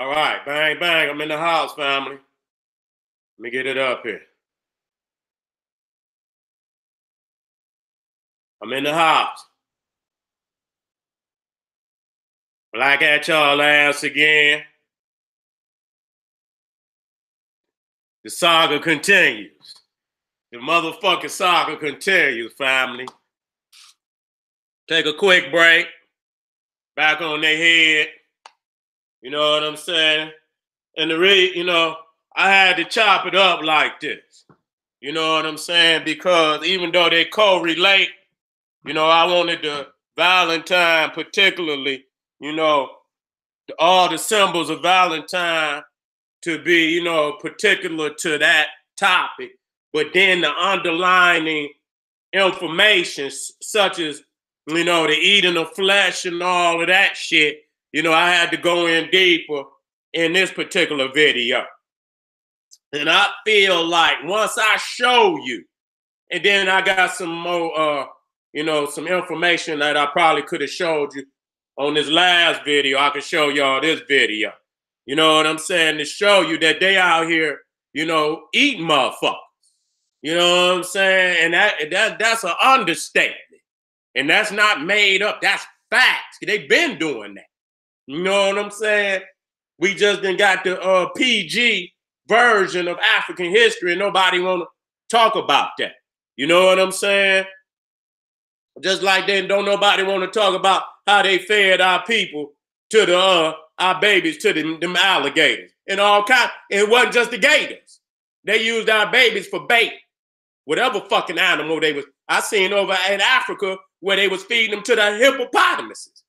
All right, bang, bang. I'm in the house, family. Let me get it up here. I'm in the house. Black at y'all ass again. The saga continues. The motherfucking saga continues, family. Take a quick break. Back on their head. You know what I'm saying? And I had to chop it up like this. You know what I'm saying? Because even though they correlate, I wanted the Valentine particularly, all the symbols of Valentine to be, particular to that topic. But then the underlining information, such as, the eating of flesh and all of that shit, I had to go in deeper in this particular video. And I feel like once I show you, and then I got some more, some information that I probably could have showed you on this last video. I could show y'all this video. You know what I'm saying? To show you that they out here, eating motherfuckers. You know what I'm saying? And that's an understatement. And that's not made up. That's facts. They've been doing that. You know what I'm saying? We just done got the PG version of African history and nobody want to talk about that. You know what I'm saying? Just like they don't nobody want to talk about how they fed our people to our babies to them alligators and all kinds. It wasn't just the gators. They used our babies for bait. Whatever fucking animal they was. I seen over in Africa where they was feeding them to the hippopotamuses.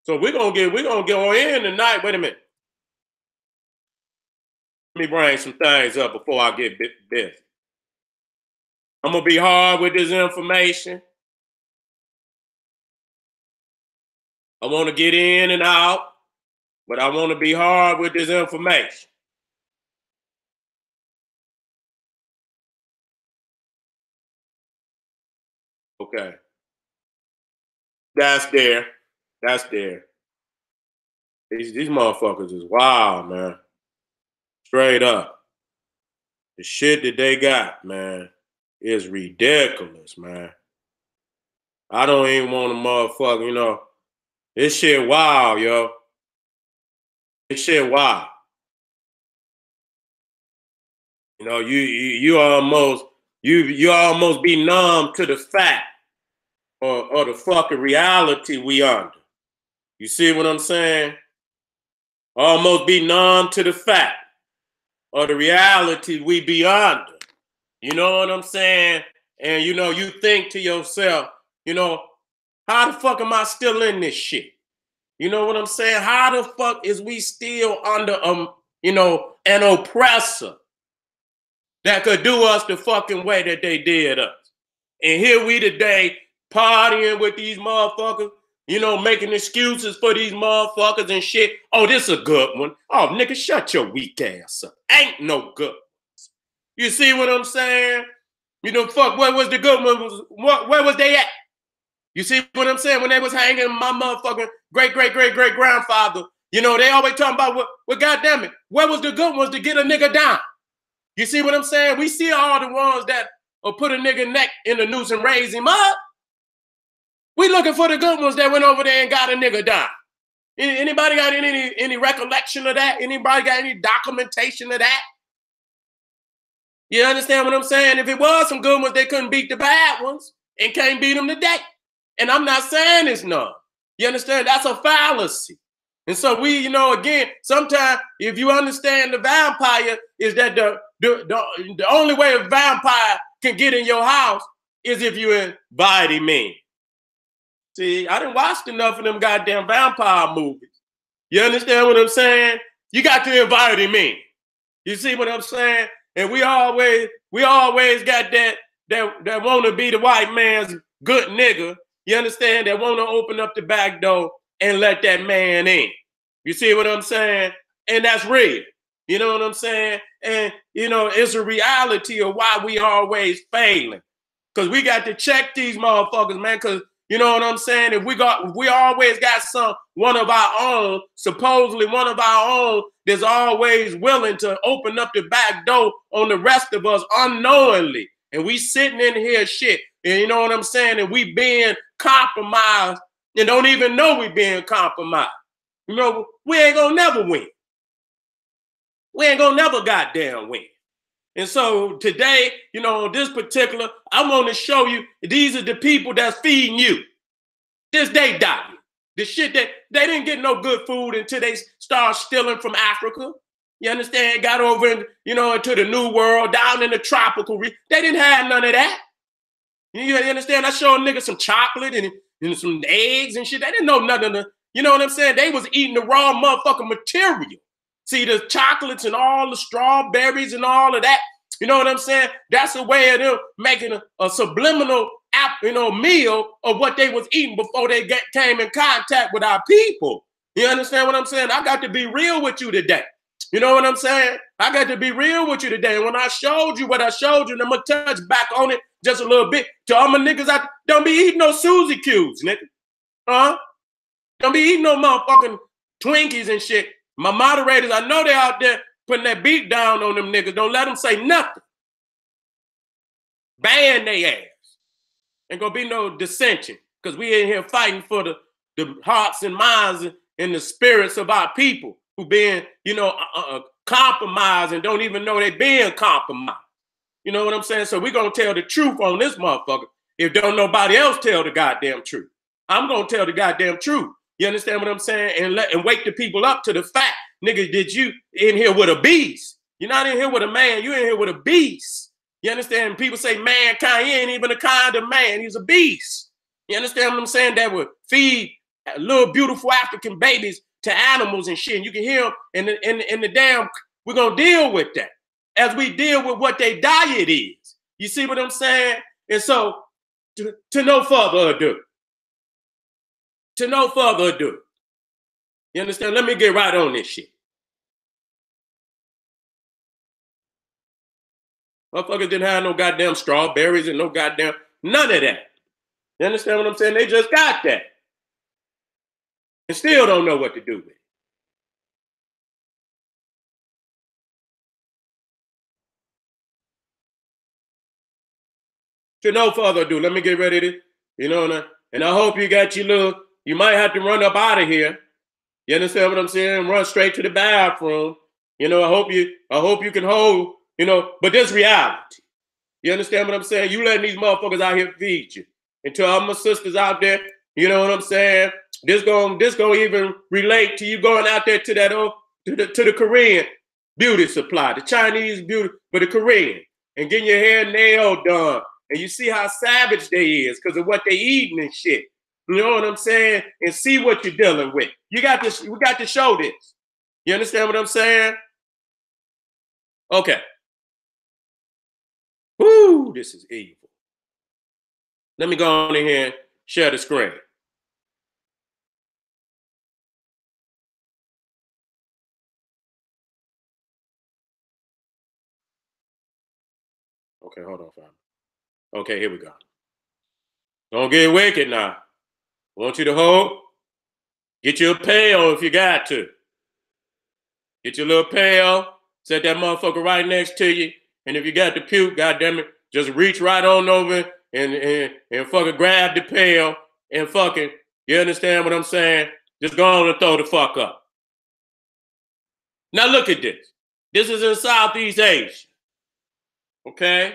So we're gonna go in tonight. Wait a minute. Let me bring some things up before I get busy. I'm gonna be hard with this information. I want to get in and out, but I want to be hard with this information. Okay. That's there. That's there. These motherfuckers is wild, man. Straight up. The shit that they got, man, is ridiculous, man. I don't even want a motherfucker, this shit wild, yo. This shit wild. You almost be numb to the fact or the fucking reality we under. You see what I'm saying? Almost be numb to the fact or the reality we be under. You know what I'm saying? And you think to yourself, how the fuck am I still in this shit? You know what I'm saying? How the fuck is we still under an oppressor that could do us the fucking way that they did us? And here we today partying with these motherfuckers, making excuses for these motherfuckers and shit. Oh, this is a good one. Oh, nigga, shut your weak ass up. Ain't no good ones. You see what I'm saying? Fuck, where was the good ones? Where was they at? You see what I'm saying? When they was hanging my motherfucking great-great-great-great-grandfather, they always talking about, well, goddamn it, where was the good ones to get a nigga down? You see what I'm saying? We see all the ones that will put a nigga neck in the noose and raise him up. We looking for the good ones that went over there and got a nigga down. Anybody got any recollection of that? Anybody got any documentation of that? You understand what I'm saying? If it was some good ones, they couldn't beat the bad ones and can't beat them today. And I'm not saying it's none. You understand? That's a fallacy. And so we, again, sometimes if you understand the vampire is that the only way a vampire can get in your house is if you invite him in. See, I done watched enough of them goddamn vampire movies. You understand what I'm saying? You got to invite him in. You see what I'm saying? And we always got that want to be the white man's good nigga. You understand? That want to open up the back door and let that man in. You see what I'm saying? And that's real. You know what I'm saying? And, it's a reality of why we always failing. Because we got to check these motherfuckers, man, because You know what I'm saying? If we always got one of our own, supposedly one of our own, that's always willing to open up the back door on the rest of us unknowingly. And we sitting in here shit. And you know what I'm saying? And we being compromised and don't even know we being compromised. You know, we ain't gonna never win. We ain't gonna never goddamn win. And so today, you know, this particular, I want to show you, these are the people that's feeding you. This they diet. The shit that they didn't get no good food until they start stealing from Africa. You understand? Got over, you know, into the New World, down in the tropical region. They didn't have none of that. You understand? I showed niggas some chocolate and some eggs and shit. They didn't know nothing of the, you know what I'm saying? They was eating the raw motherfucking material. See, the chocolates and all the strawberries and all of that, you know what I'm saying? That's a way of them making a subliminal, you know, meal of what they was eating before they came in contact with our people. You understand what I'm saying? I got to be real with you today. You know what I'm saying? I got to be real with you today. And when I showed you what I showed you, and I'm going to touch back on it just a little bit. To all my niggas out, don't be eating no Suzy Q's, nigga. Don't be eating no motherfucking Twinkies and shit. My moderators, I know they're out there putting that beat down on them niggas. Don't let them say nothing. Ban they ass. Ain't gonna be no dissension because we in here fighting for the hearts and minds and the spirits of our people who being, you know, compromised and don't even know they being compromised. You know what I'm saying? So we gonna tell the truth on this motherfucker if don't nobody else tell the goddamn truth. I'm gonna tell the goddamn truth. You understand what I'm saying? And wake the people up to the fact, nigga, did you in here with a beast? You're not in here with a man, you're in here with a beast. You understand? People say mankind, he ain't even a kind of man, he's a beast. You understand what I'm saying? That would feed little beautiful African babies to animals and shit. And you can hear them in the damn, we're gonna deal with that as we deal with what their diet is. You see what I'm saying? And so, to no further ado. To no further ado. You understand? Let me get right on this shit. Motherfuckers didn't have no goddamn strawberries and no goddamn, none of that. You understand what I'm saying? They just got that. And still don't know what to do with it. To no further ado, let me get ready to, you know, and I hope you got your little, you might have to run up out of here. You understand what I'm saying? Run straight to the bathroom. You know, I hope you can hold, you know, but this reality. You understand what I'm saying? You letting these motherfuckers out here feed you. And to all my sisters out there, you know what I'm saying? This gonna even relate to you going out there to that to the Korean beauty supply, the Chinese beauty, but the Korean, and getting your hair and nail done. And you see how savage they is because of what they eating and shit. You know what I'm saying? And see what you're dealing with. We got to show this. You understand what I'm saying? Okay. Whoo, this is evil. Let me go on in here and share the screen. Okay, hold on, fam. Okay, here we go. Don't get wicked now. I want you to hold. Get you a pail if you got to. Get your little pail. Set that motherfucker right next to you. And if you got the puke, goddamn it, just reach right on over and fucking grab the pail and fucking, you understand what I'm saying? Just go on and throw the fuck up. Now look at this. This is in Southeast Asia. Okay?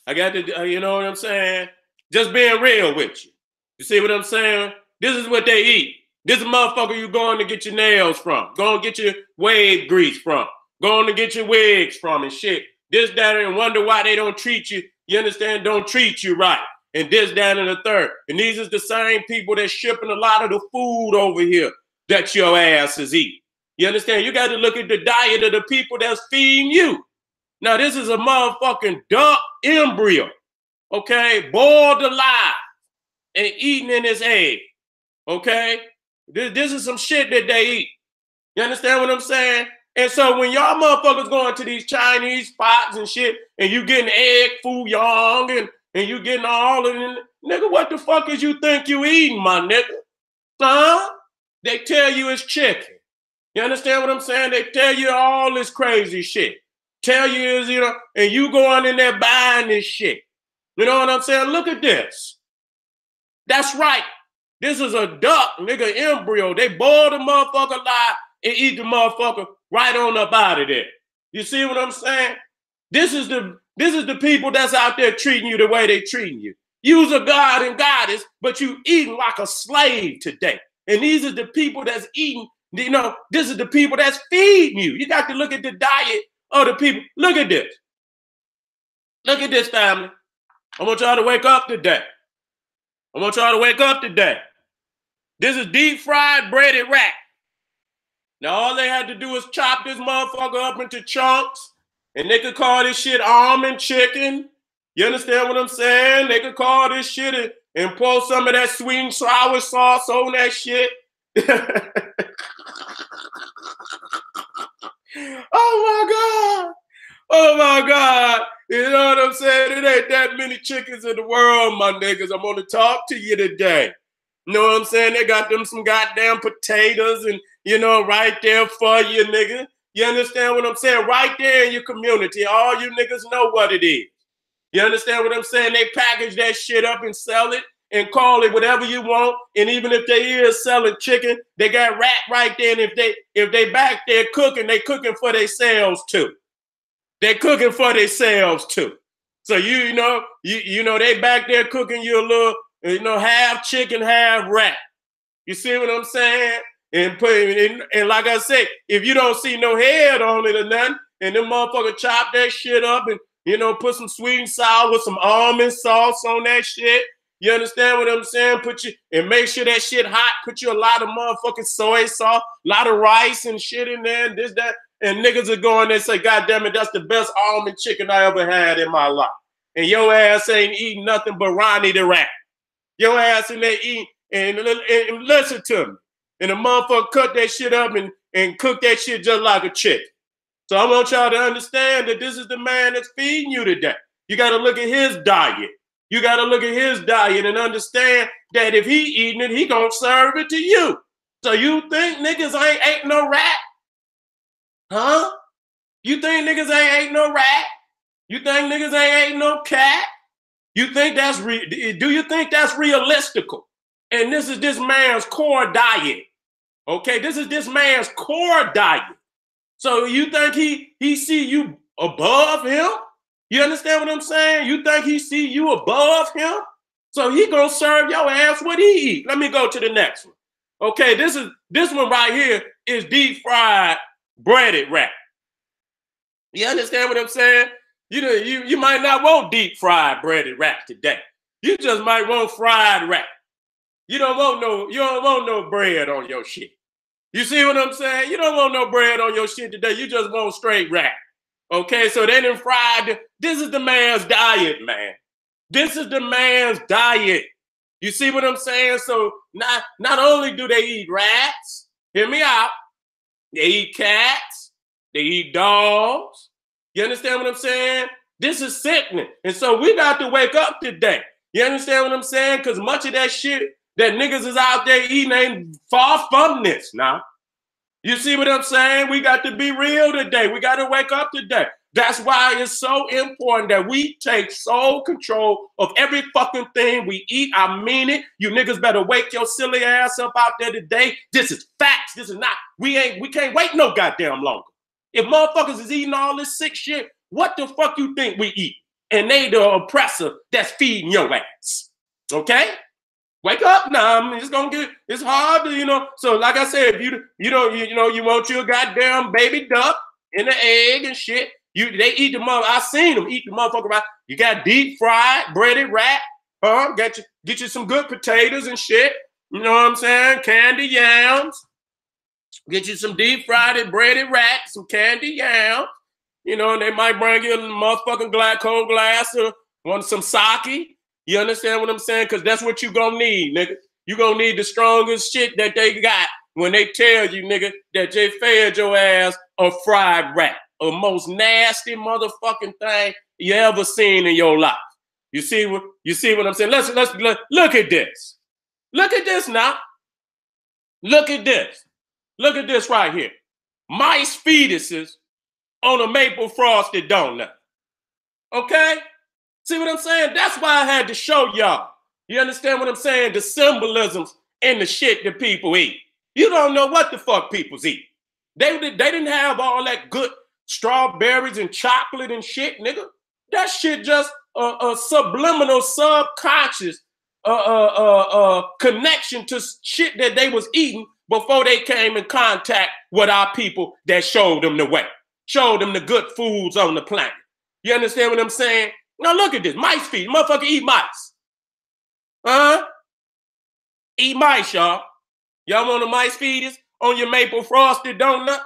I got to, you know what I'm saying? Just being real with you. You see what I'm saying? This is what they eat. This is motherfucker you going to get your nails from. Going to get your wave grease from. Going to get your wigs from and shit. This, that, and wonder why they don't treat you. You understand? Don't treat you right. And this, that, and the third. And these is the same people that's shipping a lot of the food over here that your ass is eating. You understand? You got to look at the diet of the people that's feeding you. Now, this is a motherfucking duck embryo. Okay? Boiled alive and eaten in his egg. Okay? This is some shit that they eat. You understand what I'm saying? And so when y'all motherfuckers going to these Chinese spots and shit, and you getting egg foo young and you getting all of it. Nigga, what the fuck is you think you eating, my nigga? Huh? They tell you it's chicken. You understand what I'm saying? They tell you all this crazy shit. Tell you is, you know, and you going in there buying this shit. You know what I'm saying? Look at this. That's right. This is a duck, nigga, embryo. They boil the motherfucker alive and eat the motherfucker right on up out of there. You see what I'm saying? This is the people that's out there treating you the way they treating you. You's a god and goddess, but you eating like a slave today. And these are the people that's eating, you know, this is the people that's feeding you. You got to look at the diet of the people. Look at this. Look at this, family. I want y'all to wake up today. I want y'all to wake up today. This is deep fried breaded rat. Now all they had to do is chop this motherfucker up into chunks, and they could call this shit almond chicken. You understand what I'm saying? They could call this shit and pour some of that sweet and sour sauce on that shit. Oh my God. Oh my God. You know what I'm saying? It ain't that many chickens in the world, my niggas. I'm gonna talk to you today. You know what I'm saying? They got them some goddamn potatoes and, you know, right there for you, nigga. You understand what I'm saying? Right there in your community. All you niggas know what it is. You understand what I'm saying? They package that shit up and sell it and call it whatever you want. And even if they is selling chicken, they got rat right there. And if they back there cooking, they cooking for themselves too. They cooking for themselves too. So you know they back there cooking you a little, you know, half chicken, half rat. You see what I'm saying? And like I said, if you don't see no head on it or nothing, and them motherfucker chop that shit up and, you know, put some sweet and sour with some almond sauce on that shit. You understand what I'm saying? And make sure that shit hot. Put you a lot of motherfucking soy sauce, a lot of rice and shit in there, and this, that. And niggas are going there and say, God damn it, that's the best almond chicken I ever had in my life. And your ass ain't eating nothing but Ronnie the Rat. Your ass in there eating, and listen to me. And the motherfucker cut that shit up and cook that shit just like a chicken. So I want y'all to understand that this is the man that's feeding you today. You got to look at his diet. You got to look at his diet and understand that if he eating it, he gonna serve it to you. So you think niggas ain't no rat? Huh? You think niggas ain't no rat? You think niggas ain't no cat? You think that's do you think that's realistical? And this is this man's core diet. Okay, this is this man's core diet. So you think he see you above him? You understand what I'm saying? You think he see you above him? So he gonna serve your ass what he eat. Let me go to the next one. Okay, this one right here is deep fried breaded rat. You understand what I'm saying? You might not want deep fried breaded rat today. You just might want fried rat. You don't want no bread on your shit. You see what I'm saying? You don't want no bread on your shit today. You just want straight rat. Okay, so they done fried. This is the man's diet, man. This is the man's diet. You see what I'm saying? So not only do they eat rats, hear me out, they eat cats, they eat dogs. You understand what I'm saying? This is sickening. And so we got to wake up today. You understand what I'm saying? Because much of that shit that niggas is out there eating ain't far from this now. You see what I'm saying? We got to be real today. We got to wake up today. That's why it's so important that we take sole control of every fucking thing we eat. I mean it. You niggas better wake your silly ass up out there today. This is facts. This is not, we can't wait no goddamn longer. If motherfuckers is eating all this sick shit, what the fuck you think we eat? And they the oppressor that's feeding your ass. Okay? Wake up now. I mean, it's hard to, you know. So like I said, if you want your goddamn baby duck in the egg and shit, they eat the mother. I seen them eat the motherfucker right. You got deep fried breaded rat, huh? Get you some good potatoes and shit. You know what I'm saying? Candy yams. Get you some deep fried breaded rat, some candy yams. You know, and they might bring you a motherfucking cold glass or want some sake. You understand what I'm saying? Because that's what you gonna need, nigga. You gonna need the strongest shit that they got when they tell you, nigga, that they fed your ass a fried rat. A most nasty motherfucking thing you ever seen in your life. You see what I'm saying? Let's look at this. Look at this now. Look at this. Look at this right here. Mice fetuses on a maple frosted donut. Okay? See what I'm saying? That's why I had to show y'all. You understand what I'm saying? The symbolisms in the shit that people eat. You don't know what the fuck people's eat. They didn't have all that good strawberries and chocolate and shit, nigga. That shit just a subliminal, subconscious connection to shit that they was eating before they came in contact with our people that showed them the way, showed them the good foods on the planet. You understand what I'm saying? Now look at this, mice feed. Motherfucker eat mice. Eat mice, y'all. Y'all want the mice feeders on your maple frosted donut?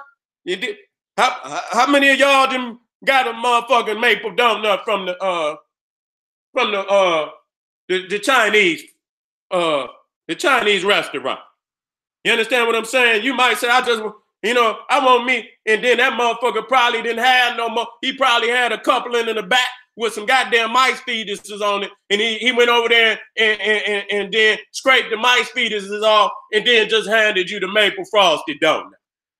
You did. How many of y'all them got a motherfucking maple donut from the Chinese restaurant? You understand what I'm saying? You might say, I want me, and then that motherfucker probably didn't have no more. He probably had a couple in the back with some goddamn mice fetuses on it, and he went over there and then scraped the mice fetuses off, and then just handed you the maple frosted donut.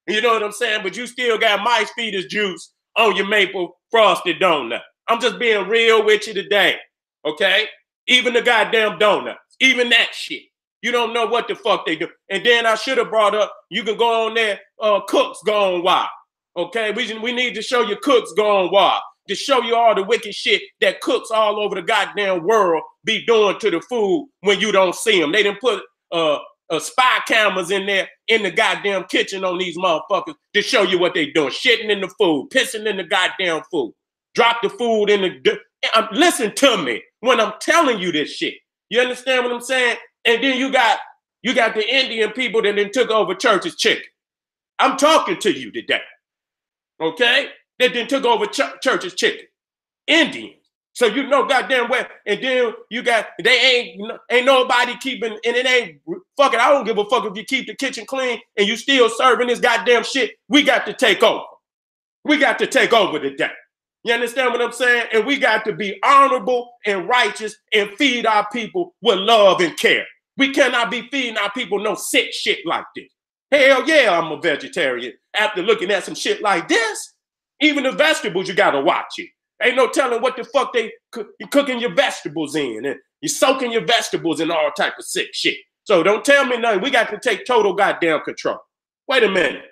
You know what I'm saying? But you still got mice fetus juice on your maple frosted donut. I'm just being real with you today, okay? Even the goddamn donuts, even that shit. You don't know what the fuck they do. And then I should have brought up, you can go on there, Cooks Gone Wild, okay? We need to show you Cooks Gone Wild, to show you all the wicked shit that cooks all over the goddamn world be doing to the food when you don't see them. They done put spy cameras in there in the goddamn kitchen on these motherfuckers to show you what they doing. Shitting in the food, pissing in the goddamn food. Drop the food in the... Listen to me when I'm telling you this shit. You understand what I'm saying? And then you got the Indian people that then took over Church's Chicken. I'm talking to you today, okay? That then took over Church's Chicken. Indians. So you know goddamn well. And then you got, ain't nobody keeping, and it ain't, fuck it, I don't give a fuck if you keep the kitchen clean and you still serving this goddamn shit. We got to take over. We got to take over today. You understand what I'm saying? And we got to be honorable and righteous and feed our people with love and care. We cannot be feeding our people no sick shit like this. Hell yeah, I'm a vegetarian. After looking at some shit like this, even the vegetables, you got to watch it. Ain't no telling what the fuck you cooking your vegetables in. And you're soaking your vegetables in all type of sick shit. So don't tell me nothing. We got to take total goddamn control. Wait a minute.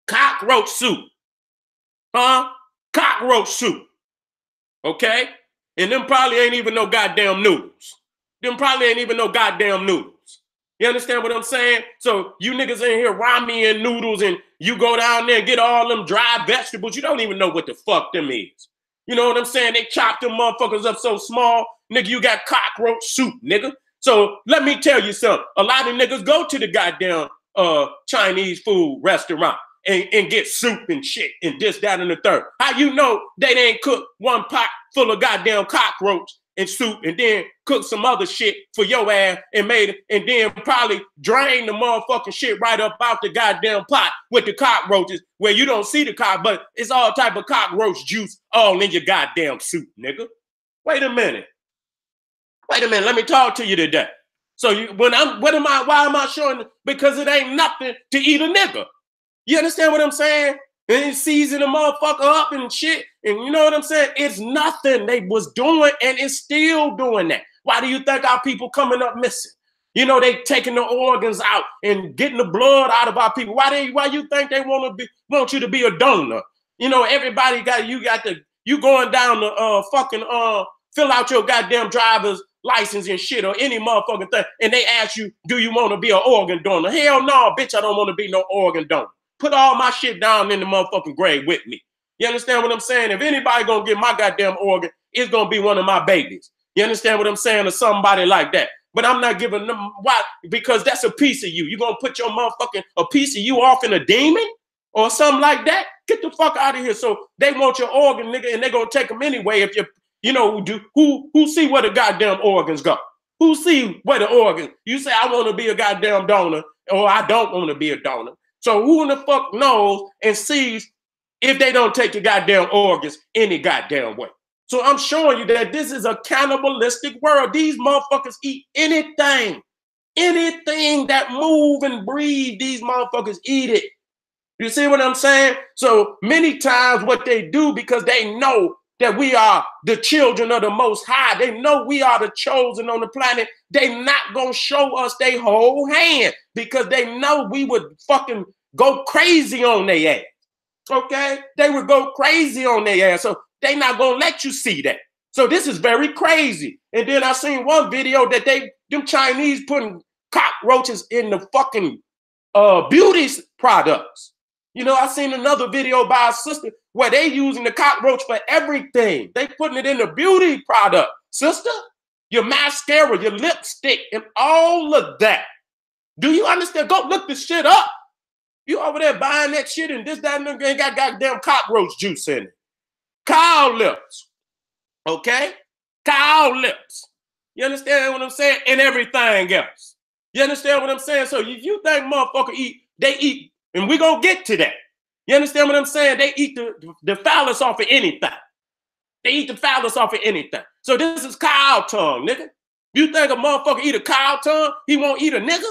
Cockroach soup. Huh? Cockroach soup. Okay? And them probably ain't even no goddamn noodles. Them probably ain't even no goddamn noodles. You understand what I'm saying? So you niggas in here ramen noodles and you go down there and get all them dry vegetables. You don't even know what the fuck them is. You know what I'm saying? They chop them motherfuckers up so small. Nigga, you got cockroach soup, nigga. So let me tell you something. A lot of niggas go to the goddamn Chinese food restaurant and get soup and shit and this, that, and the third. How you know they ain't cook one pot full of goddamn cockroach and soup and then cook some other shit for your ass and made it and then probably drain the motherfucking shit right up out the goddamn pot with the cockroaches where you don't see the cock, but it's all type of cockroach juice all in your goddamn soup, nigga. Wait a minute. Let me talk to you today. So why am I showing? Because it ain't nothing to eat a nigga. You understand what I'm saying? And season the motherfucker up and shit. And you know what I'm saying? It's nothing they was doing and it's still doing that. Why do you think our people coming up missing? You know, they taking the organs out and getting the blood out of our people. Why you think they want you to be a donor? You know, everybody you going down the fill out your goddamn driver's license and shit or any motherfucking thing. And they ask you, do you want to be an organ donor? Hell no, bitch, I don't want to be no organ donor. Put all my shit down in the motherfucking grave with me. You understand what I'm saying? If anybody gonna get my goddamn organ, it's gonna be one of my babies. You understand what I'm saying? Or somebody like that. But I'm not giving them, why? Because that's a piece of you. You gonna put your a piece of you off in a demon or something like that? Get the fuck out of here. So they want your organ, nigga, and they gonna take them anyway. If who see where the goddamn organs go? Who see where the organs? You say I want to be a goddamn donor, or I don't want to be a donor. So who in the fuck knows and sees if they don't take the goddamn organs any goddamn way? So I'm showing you that this is a cannibalistic world. These motherfuckers eat anything. Anything that move and breathe, these motherfuckers eat it. You see what I'm saying? So many times what they do, because they know that we are the children of the Most High, they know we are the chosen on the planet, they not going to show us their whole hand because they know we would fucking go crazy on their ass. Okay? They would go crazy on their ass. So they not going to let you see that. So this is very crazy. And then I seen one video that them Chinese putting cockroaches in the fucking beauty products. You know, I seen another video by a sister where they using the cockroach for everything. They putting it in the beauty product. Sister, your mascara, your lipstick, and all of that. Do you understand? Go look the shit up. You over there buying that shit and this, that, and that ain't got goddamn cockroach juice in it. Cow lips. Okay? Cow lips. You understand what I'm saying? And everything else. You understand what I'm saying? So if you think motherfucker eat, they eat, and we gonna get to that. You understand what I'm saying? They eat the phallus off of anything. They eat the phallus off of anything. So this is cow tongue, nigga. You think a motherfucker eat a cow tongue, he won't eat a nigga?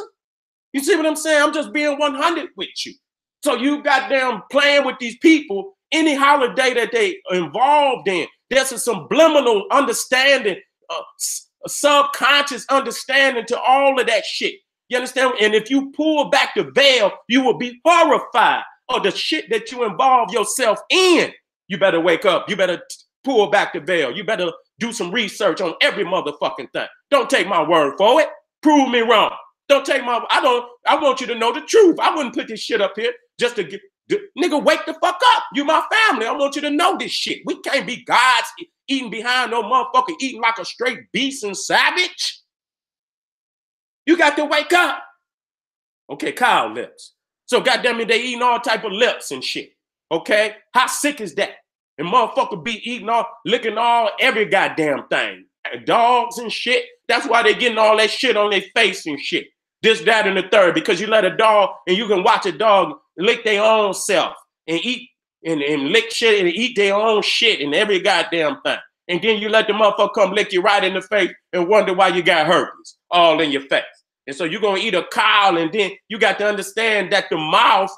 You see what I'm saying? I'm just being 100 with you. So you goddamn playing with these people, any holiday that they involved in, there's a subliminal understanding, a subconscious understanding to all of that shit. You understand? And if you pull back the veil, you will be horrified of the shit that you involve yourself in. You better wake up. You better pull back the veil. You better do some research on every motherfucking thing. Don't take my word for it. Prove me wrong. Don't take my, I want you to know the truth. I wouldn't put this shit up here just to get, nigga, wake the fuck up. You my family. I want you to know this shit. We can't be gods eating behind no motherfucker, eating like a straight beast and savage. You got to wake up. Okay, cow lips. So goddamn it, they eating all type of lips and shit. Okay? How sick is that? And motherfucker be eating all, licking all, every goddamn thing. Dogs and shit. That's why they getting all that shit on their face and shit. This, that, and the third. Because you let a dog, and you can watch a dog lick their own self and eat and lick shit and eat their own shit and every goddamn thing. And then you let the motherfucker come lick you right in the face and wonder why you got herpes all in your face. And so you're going to eat a cow, and then you got to understand that the mouth,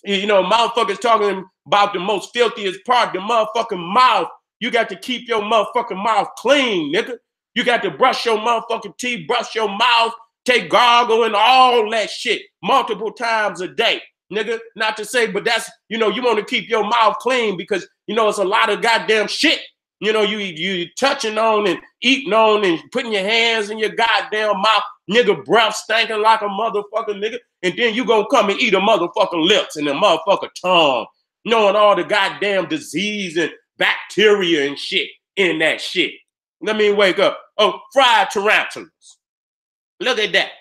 you know, motherfuckers talking about the most filthiest part, the motherfucking mouth. You got to keep your motherfucking mouth clean, nigga. You got to brush your motherfucking teeth, brush your mouth, take gargle and all that shit multiple times a day, nigga. Not to say, but that's, you know, you want to keep your mouth clean because, you know, it's a lot of goddamn shit. You know, you touching on and eating on and putting your hands in your goddamn mouth, nigga, breath stinking like a motherfucker, nigga. And then you gonna come and eat a motherfucking lips and a motherfucker tongue, knowing all the goddamn disease and bacteria and shit in that shit. Let me wake up. Oh, fried tarantulas. Look at that.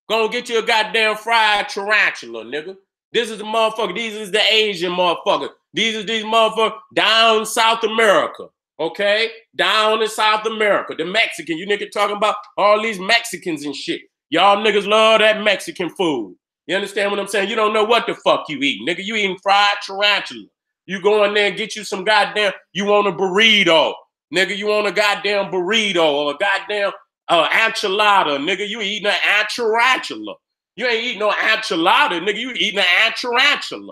Go get you a goddamn fried tarantula, nigga. This is the motherfucker. These is the Asian motherfucker. These motherfuckers down South America. Okay? Down in South America. The Mexican. You niggas talking about all these Mexicans and shit. Y'all niggas love that Mexican food. You understand what I'm saying? You don't know what the fuck you eating. Nigga, you eating fried tarantula. You go in there and get you some goddamn, you want a burrito. Nigga, you want a goddamn burrito or a goddamn enchilada. Nigga, you eating an enchilada. You ain't eating no enchilada. Nigga, you eating an enchilada.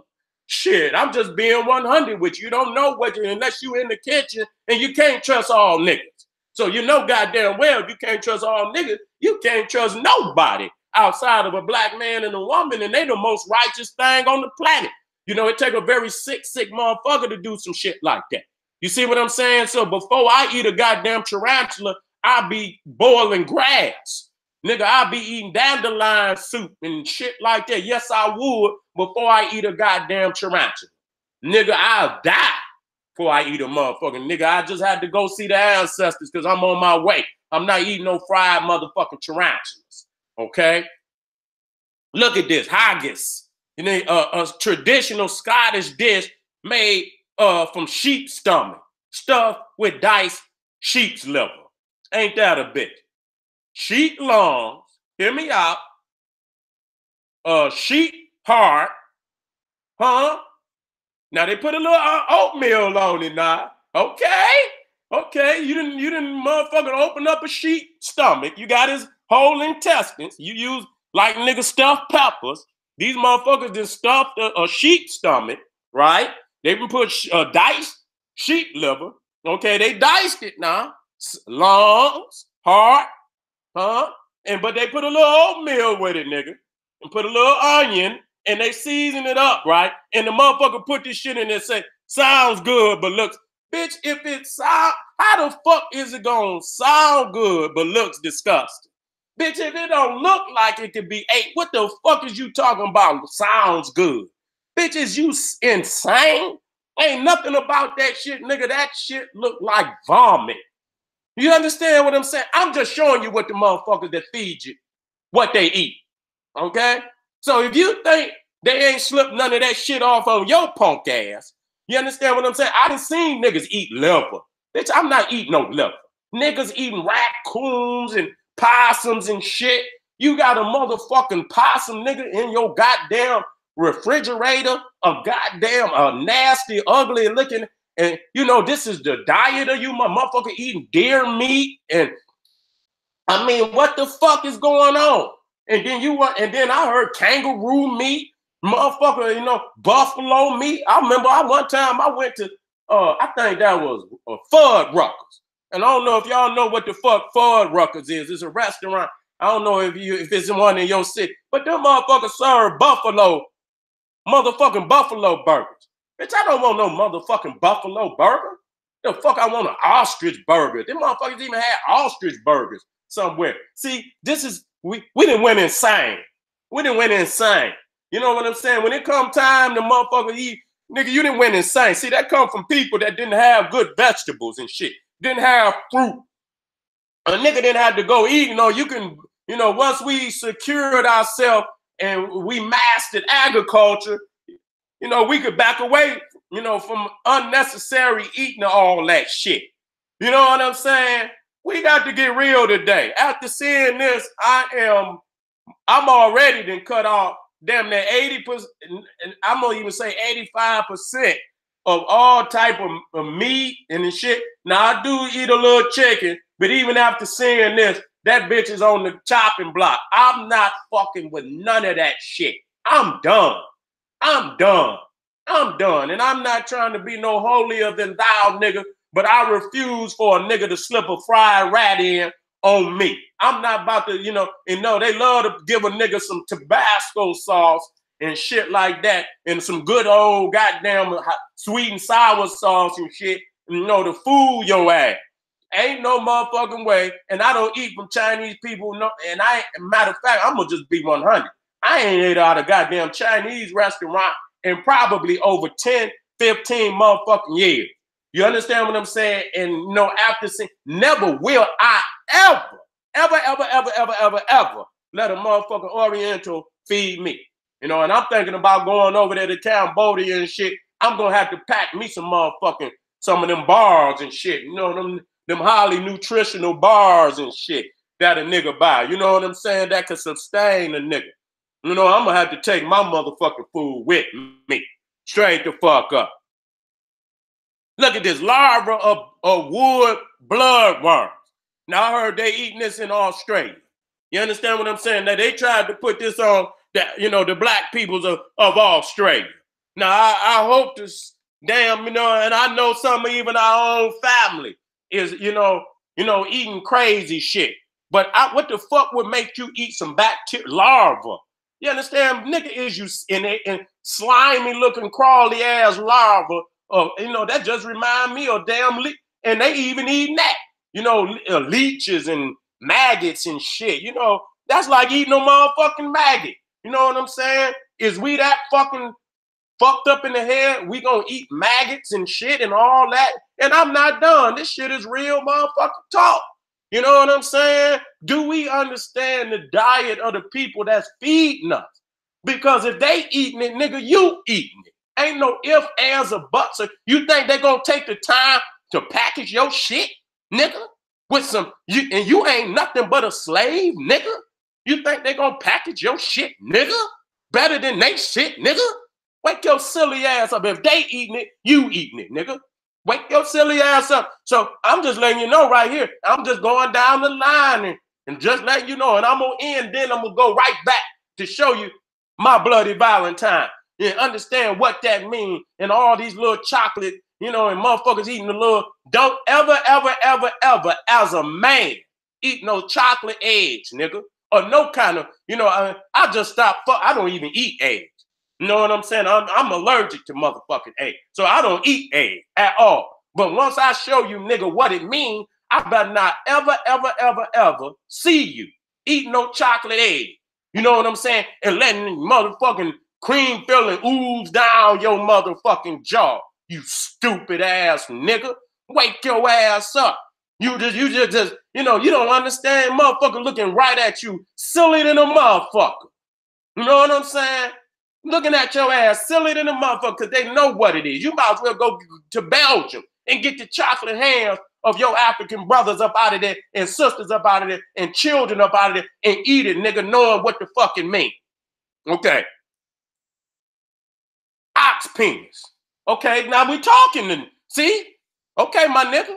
Shit, I'm just being 100 with you. You don't know what you, unless you in the kitchen, and you can't trust all niggas. So you know goddamn well if you can't trust all niggas, you can't trust nobody outside of a black man and a woman, and they the most righteous thing on the planet. You know, it take a very sick motherfucker to do some shit like that. You see what I'm saying? So before I eat a goddamn tarantula, I'll be boiling grass. Nigga, I'll be eating dandelion soup and shit like that. Yes, I would before I eat a goddamn tarantula. Nigga, I'll die before I eat a motherfucking nigga. I just had to go see the ancestors because I'm on my way. I'm not eating no fried motherfucking tarantulas. Okay? Look at this, haggis. You know, a traditional Scottish dish made from sheep's stomach, stuffed with diced sheep's liver. Ain't that a bitch? Sheep lungs, hear me out. Sheep heart, huh? Now they put a little oatmeal on it now. Okay, Okay, you didn't motherfucker open up a sheep stomach. You got his whole intestines. You use like nigga stuffed peppers. These motherfuckers just stuffed a sheep stomach, right? They can put diced sheep liver. Okay, they diced it now. Lungs, heart, huh? And but they put a little oatmeal with it, nigga, and put a little onion, and they season it up, right? And the motherfucker put this shit in there and say, sounds good, but looks, bitch, if it sound, how the fuck is it gonna sound good but looks disgusting? Bitch, if it don't look like it could be ate, what the fuck is you talking about? Sounds good. Bitch, is you insane? Ain't nothing about that shit, nigga. That shit look like vomit. You understand what I'm saying? I'm just showing you what the motherfuckers that feed you, what they eat. Okay? So if you think they ain't slipped none of that shit off on your punk ass, you understand what I'm saying? I done seen niggas eat liver. Bitch, I'm not eating no liver. Niggas eating raccoons and possums and shit. You got a motherfucking possum, nigga, in your goddamn refrigerator, a nasty, ugly looking. And you know, this is the diet of you, my motherfucker eating deer meat. And I mean, what the fuck is going on? And then I heard kangaroo meat, motherfucker, you know, buffalo meat. I remember one time I went to I think that was Fuddruckers. And I don't know if y'all know what the fuck Fuddruckers is. It's a restaurant. I don't know if it's one in your city, but them motherfuckers serve motherfucking buffalo burgers. Bitch, I don't want no motherfucking buffalo burger. The fuck I want an ostrich burger. Them motherfuckers even had ostrich burgers somewhere. See, this is, we didn't went insane. We didn't went insane. You know what I'm saying? When it come time to motherfucker eat, nigga, you didn't went insane. See, that come from people that didn't have good vegetables and shit. Didn't have fruit. A nigga didn't have to go eat. You know, you can, you know, once we secured ourselves and we mastered agriculture, you know, we could back away, you know, from unnecessary eating all that shit. You know what I'm saying? We got to get real today. After seeing this, I'm already done cut off damn near 80%, I'm gonna even say 85% of all type of meat and the shit. Now I do eat a little chicken, but even after seeing this, that bitch is on the chopping block. I'm not fucking with none of that shit. I'm done. I'm done. I'm done. And I'm not trying to be no holier than thou nigga, but I refuse for a nigga to slip a fried rat in on me. I'm not about to, you know, and no, they love to give a nigga some Tabasco sauce and shit like that, and some good old goddamn sweet and sour sauce and shit, you know, to fool your ass. Ain't no motherfucking way. And I don't eat from Chinese people. No, and matter of fact, I'm gonna just be 100. I ain't ate out of goddamn Chinese restaurant in probably over 10, 15 motherfucking years. You understand what I'm saying? And you know, after seeing, never will I ever let a motherfucking Oriental feed me. You know, and I'm thinking about going over there to Cambodia and shit. I'm gonna have to pack me some of them bars and shit. You know, them highly nutritional bars and shit that a nigga buy. You know what I'm saying? That could sustain a nigga. You know, I'm gonna have to take my motherfucking food with me. Straight the fuck up. Look at this larva of wood bloodworms. Now I heard they eating this in Australia. You understand what I'm saying? Now they tried to put this on that, you know, the black peoples of Australia. Now I hope this damn, you know, and I know some of even our own family is, you know, eating crazy shit. But what the fuck would make you eat some bacteria larva? You understand? Nigga, is you in slimy looking crawly ass larva. You know, that just remind me of damn and they even eating that. You know, leeches and maggots and shit. You know, that's like eating a motherfucking maggot. You know what I'm saying? Is we that fucking fucked up in the head? We gonna eat maggots and shit and all that? And I'm not done. This shit is real motherfucking talk. You know what I'm saying? Do we understand the diet of the people that's feeding us? Because if they eating it, nigga, you eating it. Ain't no if, ands, or buts. You think they gonna take the time to package your shit, nigga? With some, and you ain't nothing but a slave, nigga? You think they gonna package your shit, nigga? Better than they shit, nigga? Wake your silly ass up. If they eating it, you eating it, nigga. Wake your silly ass up. So I'm just letting you know right here. I'm just going down the line and just letting you know. And I'm going to end, then I'm going to go right back to show you my bloody Valentine. And understand what that means. And all these little chocolate, you know, and motherfuckers eating the little, don't ever, ever, ever, ever, as a man, eat no chocolate eggs, nigga. Or no kind of, you know, I just stopped. I don't even eat eggs. You know what I'm saying? I'm allergic to motherfucking eggs. So I don't eat eggs at all. But once I show you, nigga, what it means, I better not ever, ever, ever, ever see you eat no chocolate egg. You know what I'm saying? And letting motherfucking cream filling ooze down your motherfucking jaw. You stupid ass nigga. Wake your ass up. You just, you know, you don't understand. Motherfucker looking right at you, silly than a motherfucker. You know what I'm saying? Looking at your ass silly than a motherfucker because they know what it is. You might as well go to Belgium and get the chocolate hands of your African brothers up out of there and sisters up out of there and children up out of there and eat it, nigga, knowing what the fuck it mean. Okay. Ox penis. Okay, now we talking then. See? Okay, my nigga.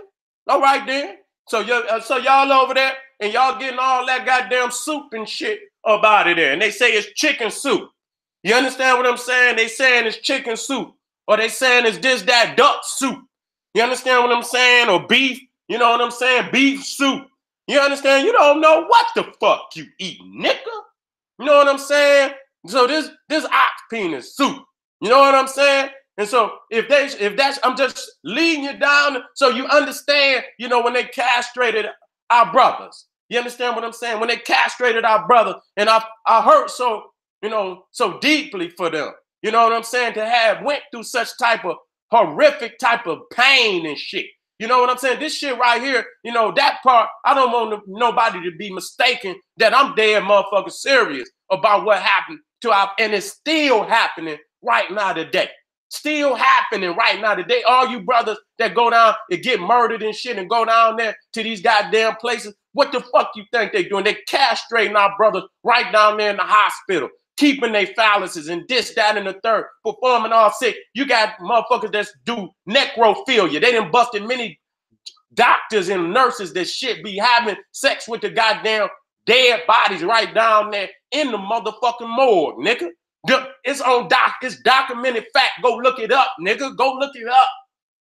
All right then. So y'all over there and y'all getting all that goddamn soup and shit up out of there. And they say it's chicken soup. You understand what I'm saying? They saying it's chicken soup. Or they saying it's this, that, duck soup. You understand what I'm saying? Or beef. You know what I'm saying? Beef soup. You understand? You don't know what the fuck you eat, nigga. You know what I'm saying? So this ox penis soup. You know what I'm saying? And so if that's, I'm just leading you down so you understand, you know, when they castrated our brothers. You understand what I'm saying? When they castrated our brother, and I hurt so, you know, so deeply for them. You know what I'm saying? To have went through such type of horrific type of pain and shit. You know what I'm saying? This shit right here, you know, that part, I don't want nobody to be mistaken that I'm dead motherfucker serious about what happened to our, and it's still happening right now today. Still happening right now today. All you brothers that go down and get murdered and shit and go down there to these goddamn places, what the fuck you think they doing? They castrating our brothers right down there in the hospital, keeping their phalluses and this, that, and the third, performing all sick. You got motherfuckers that do necrophilia. They done busted many doctors and nurses that shit be having sex with the goddamn dead bodies right down there in the motherfucking morgue, nigga. It's on it's documented fact. Go look it up, nigga. Go look it up.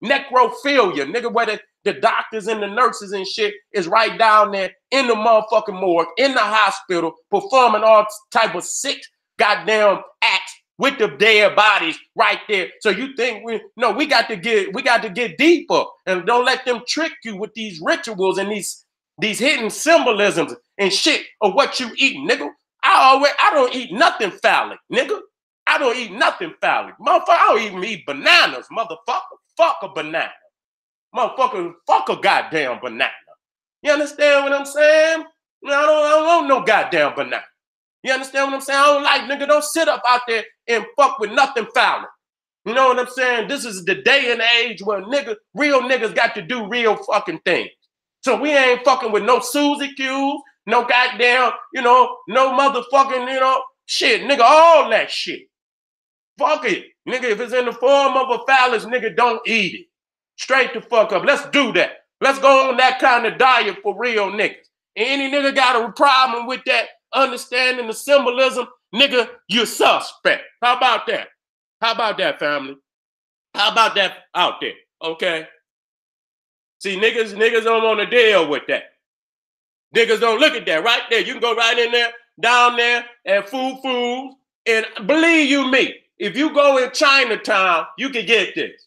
Necrophilia, nigga, where the doctors and the nurses and shit is right down there in the motherfucking morgue, in the hospital, performing all type of sick goddamn acts with the dead bodies right there. So you think we got to get deeper, and don't let them trick you with these rituals and these hidden symbolisms and shit of what you eat, nigga. I don't eat nothing phallic, nigga. I don't eat nothing phallic. Motherfucker, I don't even eat bananas, motherfucker. Fuck a banana. Motherfucker, fuck a goddamn banana. You understand what I'm saying? I don't want no goddamn banana. You understand what I'm saying? I don't like, nigga, don't sit up out there and fuck with nothing phallic. You know what I'm saying? This is the day and age where real niggas got to do real fucking things. So we ain't fucking with no Susie Q's, no goddamn, you know, no motherfucking, you know, shit, nigga, all that shit. Fuck it. Nigga, if it's in the form of a phallus, nigga, don't eat it. Straight the fuck up. Let's do that. Let's go on that kind of diet for real niggas. Any nigga got a problem with that, understanding the symbolism, nigga, you're suspect. How about that? How about that, family? How about that out there? Okay. See, niggas don't want to deal with that. Niggas don't look at that right there. You can go right in there, down there at Food Foods, and believe you me, if you go in Chinatown, you can get this.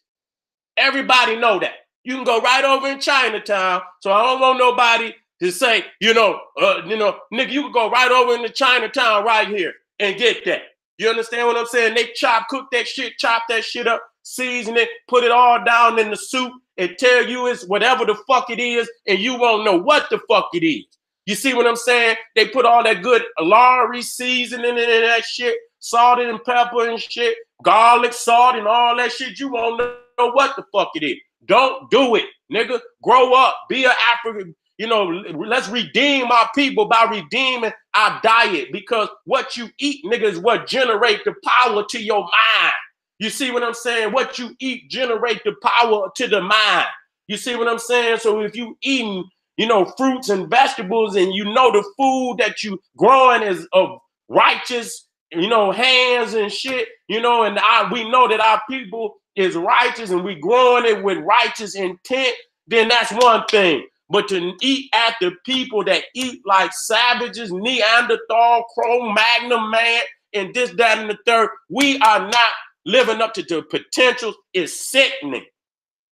Everybody know that. You can go right over in Chinatown. So I don't want nobody to say, nigga, you can go right over into Chinatown right here and get that. You understand what I'm saying? They cook that shit, chop that shit up, season it, put it all down in the soup, and tell you it's whatever the fuck it is, and you won't know what the fuck it is. You see what I'm saying? They put all that good Lawry seasoning in that shit, salt and pepper and shit, garlic, salt, and all that shit. You won't know what the fuck it is. Don't do it, nigga. Grow up. Be an African. You know, let's redeem our people by redeeming our diet, because what you eat, nigga, is what generates the power to your mind. You see what I'm saying? What you eat generate the power to the mind. You see what I'm saying? So if you eating, you know, fruits and vegetables, and you know the food that you growing is of righteous, you know, hands and shit, you know, and we know that our people is righteous and we growing it with righteous intent, then that's one thing. But to eat after people that eat like savages, Neanderthal, Cro-Magnon man, and this, that, and the third, we are not living up to the potentials. Is sickening.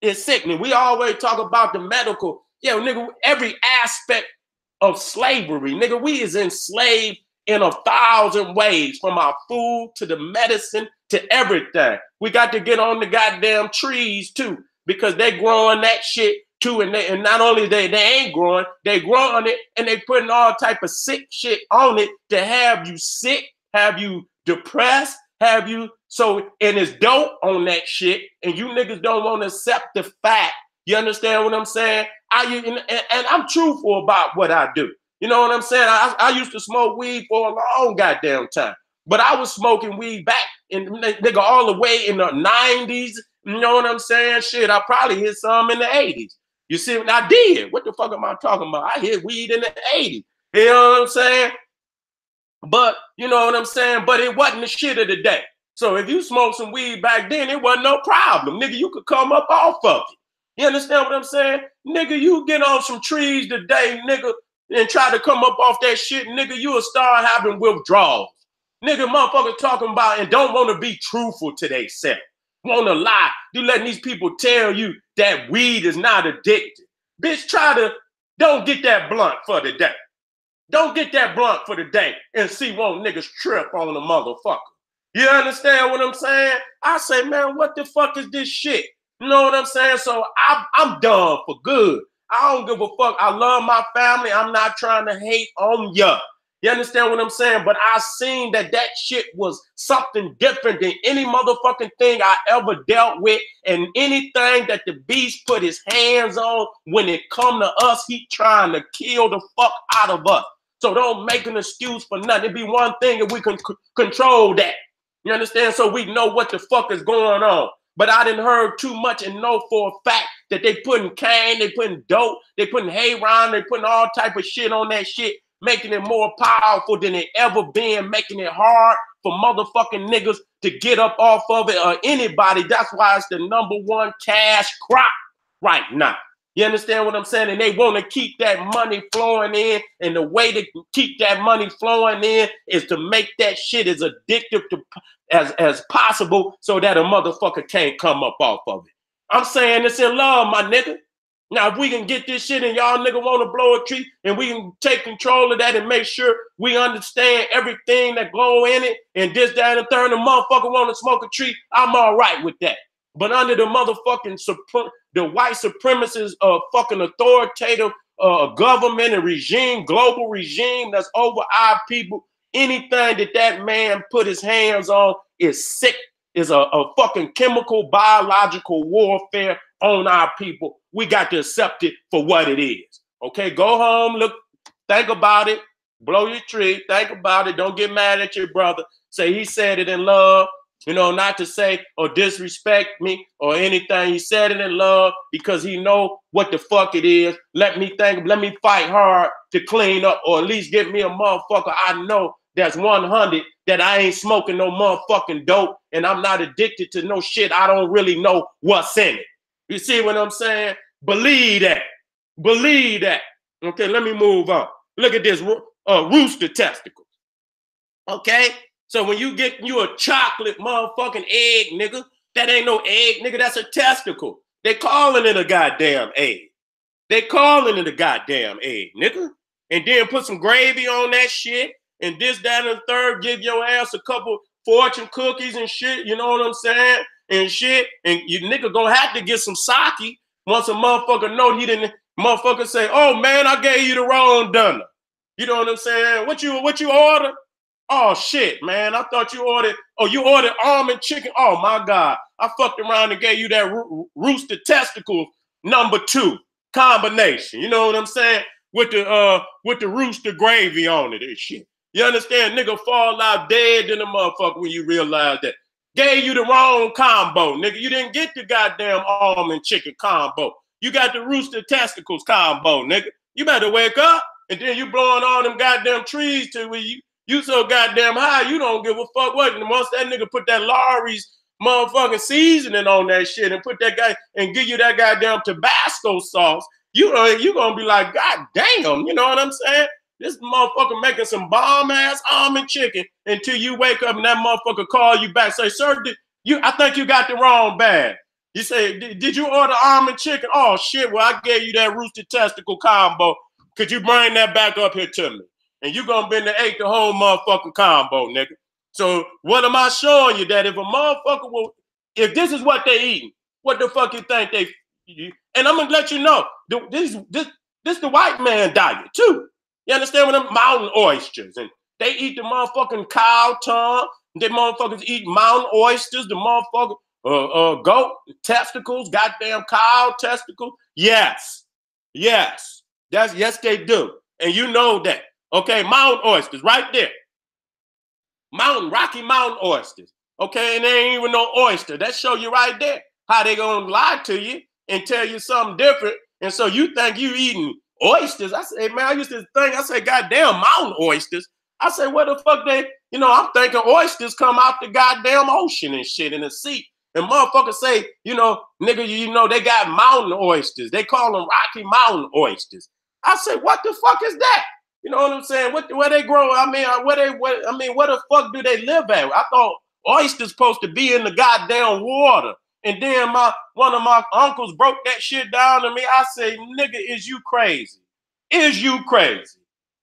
It's sickening. We always talk about the medical. Yeah, nigga, every aspect of slavery, nigga, we is enslaved in 1,000 ways, from our food to the medicine to everything. We got to get on the goddamn trees too, because they growing that shit too, and not only they ain't growing, they growing it, and they putting all type of sick shit on it to have you sick, have you depressed, have you so, and it's dope on that shit, and you niggas don't want to accept the fact. You understand what I'm saying? And I'm truthful about what I do. You know what I'm saying? I used to smoke weed for a long goddamn time, but I was smoking weed back in, nigga, all the way in the 90s. You know what I'm saying? Shit, I probably hit some in the 80s. You see what I did? What the fuck am I talking about? I hit weed in the 80s. You know what I'm saying? But you know what I'm saying? But it wasn't the shit of the day. So if you smoked some weed back then, it wasn't no problem. Nigga, you could come up off of it. You understand what I'm saying? Nigga, you get on some trees today, nigga, and try to come up off that shit, nigga, you will start having withdrawals. Nigga, motherfuckers talking about and don't want to be truthful to themselves. Want to lie. You letting these people tell you that weed is not addictive. Bitch, don't get that blunt for the day. Don't get that blunt for the day and see one niggas trip on a motherfucker. You understand what I'm saying? I say, man, what the fuck is this shit? You know what I'm saying? So I'm done for good. I don't give a fuck. I love my family. I'm not trying to hate on ya. You understand what I'm saying? But I seen that shit was something different than any motherfucking thing I ever dealt with, and anything that the beast put his hands on. When it come to us, he trying to kill the fuck out of us. So don't make an excuse for nothing. It'd be one thing if we can control that. You understand? So we know what the fuck is going on. But I didn't heard too much and know for a fact that they putting cane, they putting dope, they putting hayride, they putting all type of shit on that shit, making it more powerful than it ever been, making it hard for motherfucking niggas to get up off of it, or anybody. That's why it's the #1 cash crop right now. You understand what I'm saying? And they want to keep that money flowing in. And the way to keep that money flowing in is to make that shit as addictive as possible, so that a motherfucker can't come up off of it. I'm saying this in love, my nigga. Now, if we can get this shit and y'all nigga want to blow a tree, and we can take control of that and make sure we understand everything that go in it, and this, that, and the third, and the motherfucker want to smoke a tree, I'm all right with that. But under the motherfucking the white supremacist fucking authoritative government and regime, global regime that's over our people, anything that man put his hands on is sick, is a fucking chemical, biological warfare on our people. We got to accept it for what it is. Okay, go home, look, think about it, blow your tree, think about it. Don't get mad at your brother. Say he said it in love. You know, not to say or disrespect me or anything. He said it in love because he know what the fuck it is. Let me fight hard to clean up, or at least get me a motherfucker I know that's 100, that I ain't smoking no motherfucking dope, and I'm not addicted to no shit I don't really know what's in it. You see what I'm saying? Believe that. Believe that. Okay, let me move on. Look at this rooster testicles. Okay? So when you get you a chocolate motherfucking egg, nigga, that ain't no egg, nigga, that's a testicle. They calling it a goddamn egg. They calling it a goddamn egg, nigga. And then put some gravy on that shit, and this, that, and the third, give your ass a couple fortune cookies and shit, you know what I'm saying? And shit, and you nigga gonna have to get some sake once a motherfucker know he didn't, motherfucker say, oh man, I gave you the wrong dinner. You know what I'm saying? What you order? Oh shit, man, I thought you ordered, you ordered almond chicken. Oh my God, I fucked around and gave you that rooster testicle #2 combination. You know what I'm saying? With the rooster gravy on it and shit. You understand? Nigga fall out dead in the motherfucker when you realize that. Gave you the wrong combo, nigga. You didn't get the goddamn almond chicken combo. You got the rooster testicles combo, nigga. You better wake up, and then you blowing all them goddamn trees to where you so goddamn high, you don't give a fuck what. And once that nigga put that Lawry's motherfucking seasoning on that shit and put that guy and give you that goddamn Tabasco sauce, you gonna be like, God damn, you know what I'm saying? This motherfucker making some bomb ass almond chicken until you wake up and that motherfucker call you back. Say, sir, I think you got the wrong bag. You say, did you order almond chicken? Oh shit, well I gave you that rooster testicle combo. Could you bring that back up here to me? And you gonna be in the ate the whole motherfucking combo, nigga. So what am I showing you? That if a motherfucker will, if this is what they eating, what the fuck you think they? And I'm gonna let you know, this the white man diet too. You understand what I'm mountain oysters, and they eat the motherfucking cow tongue. They motherfuckers eat mountain oysters. The motherfucker goat testicles, goddamn cow testicles. Yes, yes, yes they do, and you know that. Okay, mountain oysters right there. Rocky Mountain oysters. Okay, and they ain't even no oyster. That show you right there how they gonna lie to you and tell you something different, and so you think you eating oysters. I say, man, I used to think, I say, goddamn mountain oysters. I say, what the fuck they, you know, I'm thinking oysters come out the goddamn ocean and shit in the sea. And motherfuckers say, you know, nigga, you know, they got mountain oysters. They call them Rocky Mountain oysters. I say, what the fuck is that? You know what I'm saying? Where they grow? I mean, where the fuck do they live at? I thought oysters supposed to be in the goddamn water. And then one of my uncles broke that shit down to me. I say, nigga, is you crazy? Is you crazy?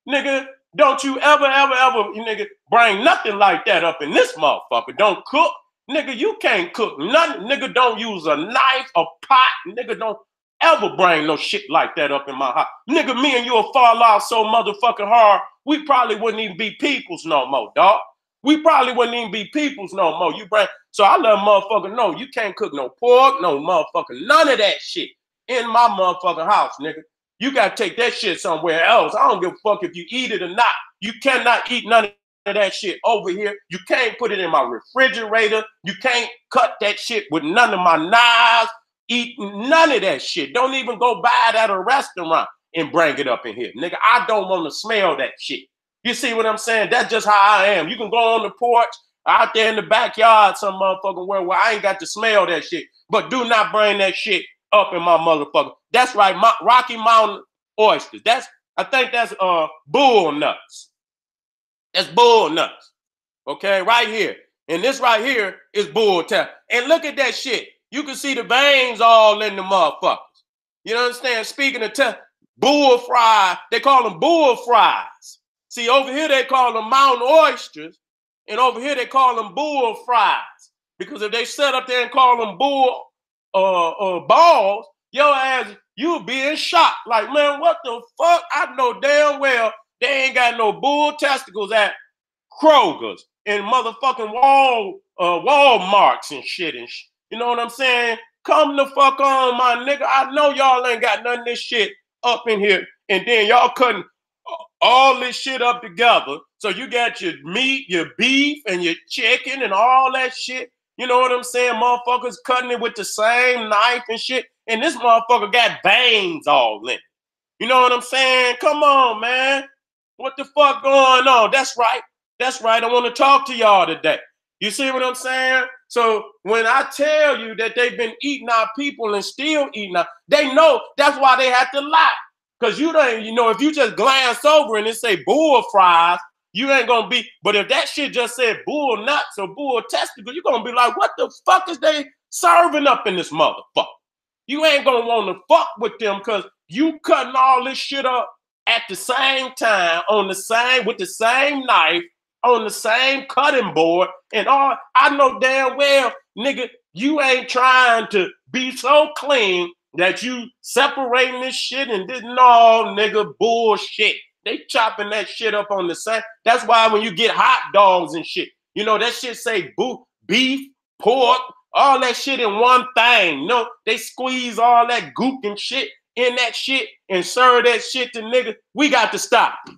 Nigga, don't you ever, nigga, bring nothing like that up in this motherfucker. Don't cook. Nigga, you can't cook nothing. Nigga, don't use a knife, a pot. Nigga, don't ever bring no shit like that up in my house. Nigga, me and you will fall out so motherfucking hard, we probably wouldn't even be peoples no more, dog. We probably wouldn't even be peoples no more. So I let a motherfucker know you can't cook no pork, no motherfucker, none of that shit in my motherfucking house, nigga. You gotta take that shit somewhere else. I don't give a fuck if you eat it or not. You cannot eat none of that shit over here. You can't put it in my refrigerator. You can't cut that shit with none of my knives. Eat none of that shit. Don't even go buy it at a restaurant and bring it up in here. Nigga, I don't want to smell that shit. You see what I'm saying? That's just how I am. You can go on the porch, out there in the backyard, some motherfucking where I ain't got to smell that shit. But do not bring that shit up in my motherfucker. That's right, Rocky Mountain oysters. I think that's bull nuts. That's bull nuts. Okay, right here. And this right here is bull tail. And look at that shit. You can see the veins all in the motherfuckers. You understand? Speaking of bull fry, they call them bull fries. See, over here they call them mountain oysters, and over here they call them bull fries. Because if they set up there and call them bull balls, your ass, you'll be in shock. Like, man, what the fuck? I know damn well they ain't got no bull testicles at Kroger's and motherfucking Walmarts and shit and shit. You know what I'm saying? Come the fuck on, my nigga. I know y'all ain't got none of this shit up in here. And then y'all cutting all this shit up together. So you got your meat, your beef, and your chicken and all that shit. You know what I'm saying? Motherfuckers cutting it with the same knife and shit. And this motherfucker got veins all in it. You know what I'm saying? Come on, man. What the fuck going on? That's right. That's right. I want to talk to y'all today. You see what I'm saying? So when I tell you that they've been eating our people and still eating our, they know that's why they have to lie. Because you don't, you know, if you just glance over and it say bull fries, you ain't gonna be, but if that shit just said bull nuts or bull testicles, you're gonna be like, what the fuck is they serving up in this motherfucker? You ain't gonna want to fuck with them because you cutting all this shit up at the same time, on the same, with the same knife, on the same cutting board, and all. I know damn well, nigga, you ain't trying to be so clean that you separating this shit and this, no, nigga, bullshit. They chopping that shit up on the same. That's why when you get hot dogs and shit, you know, that shit say beef, pork, all that shit in one thing. You know, they squeeze all that goop and shit in that shit and serve that shit to niggas. We got to stop it.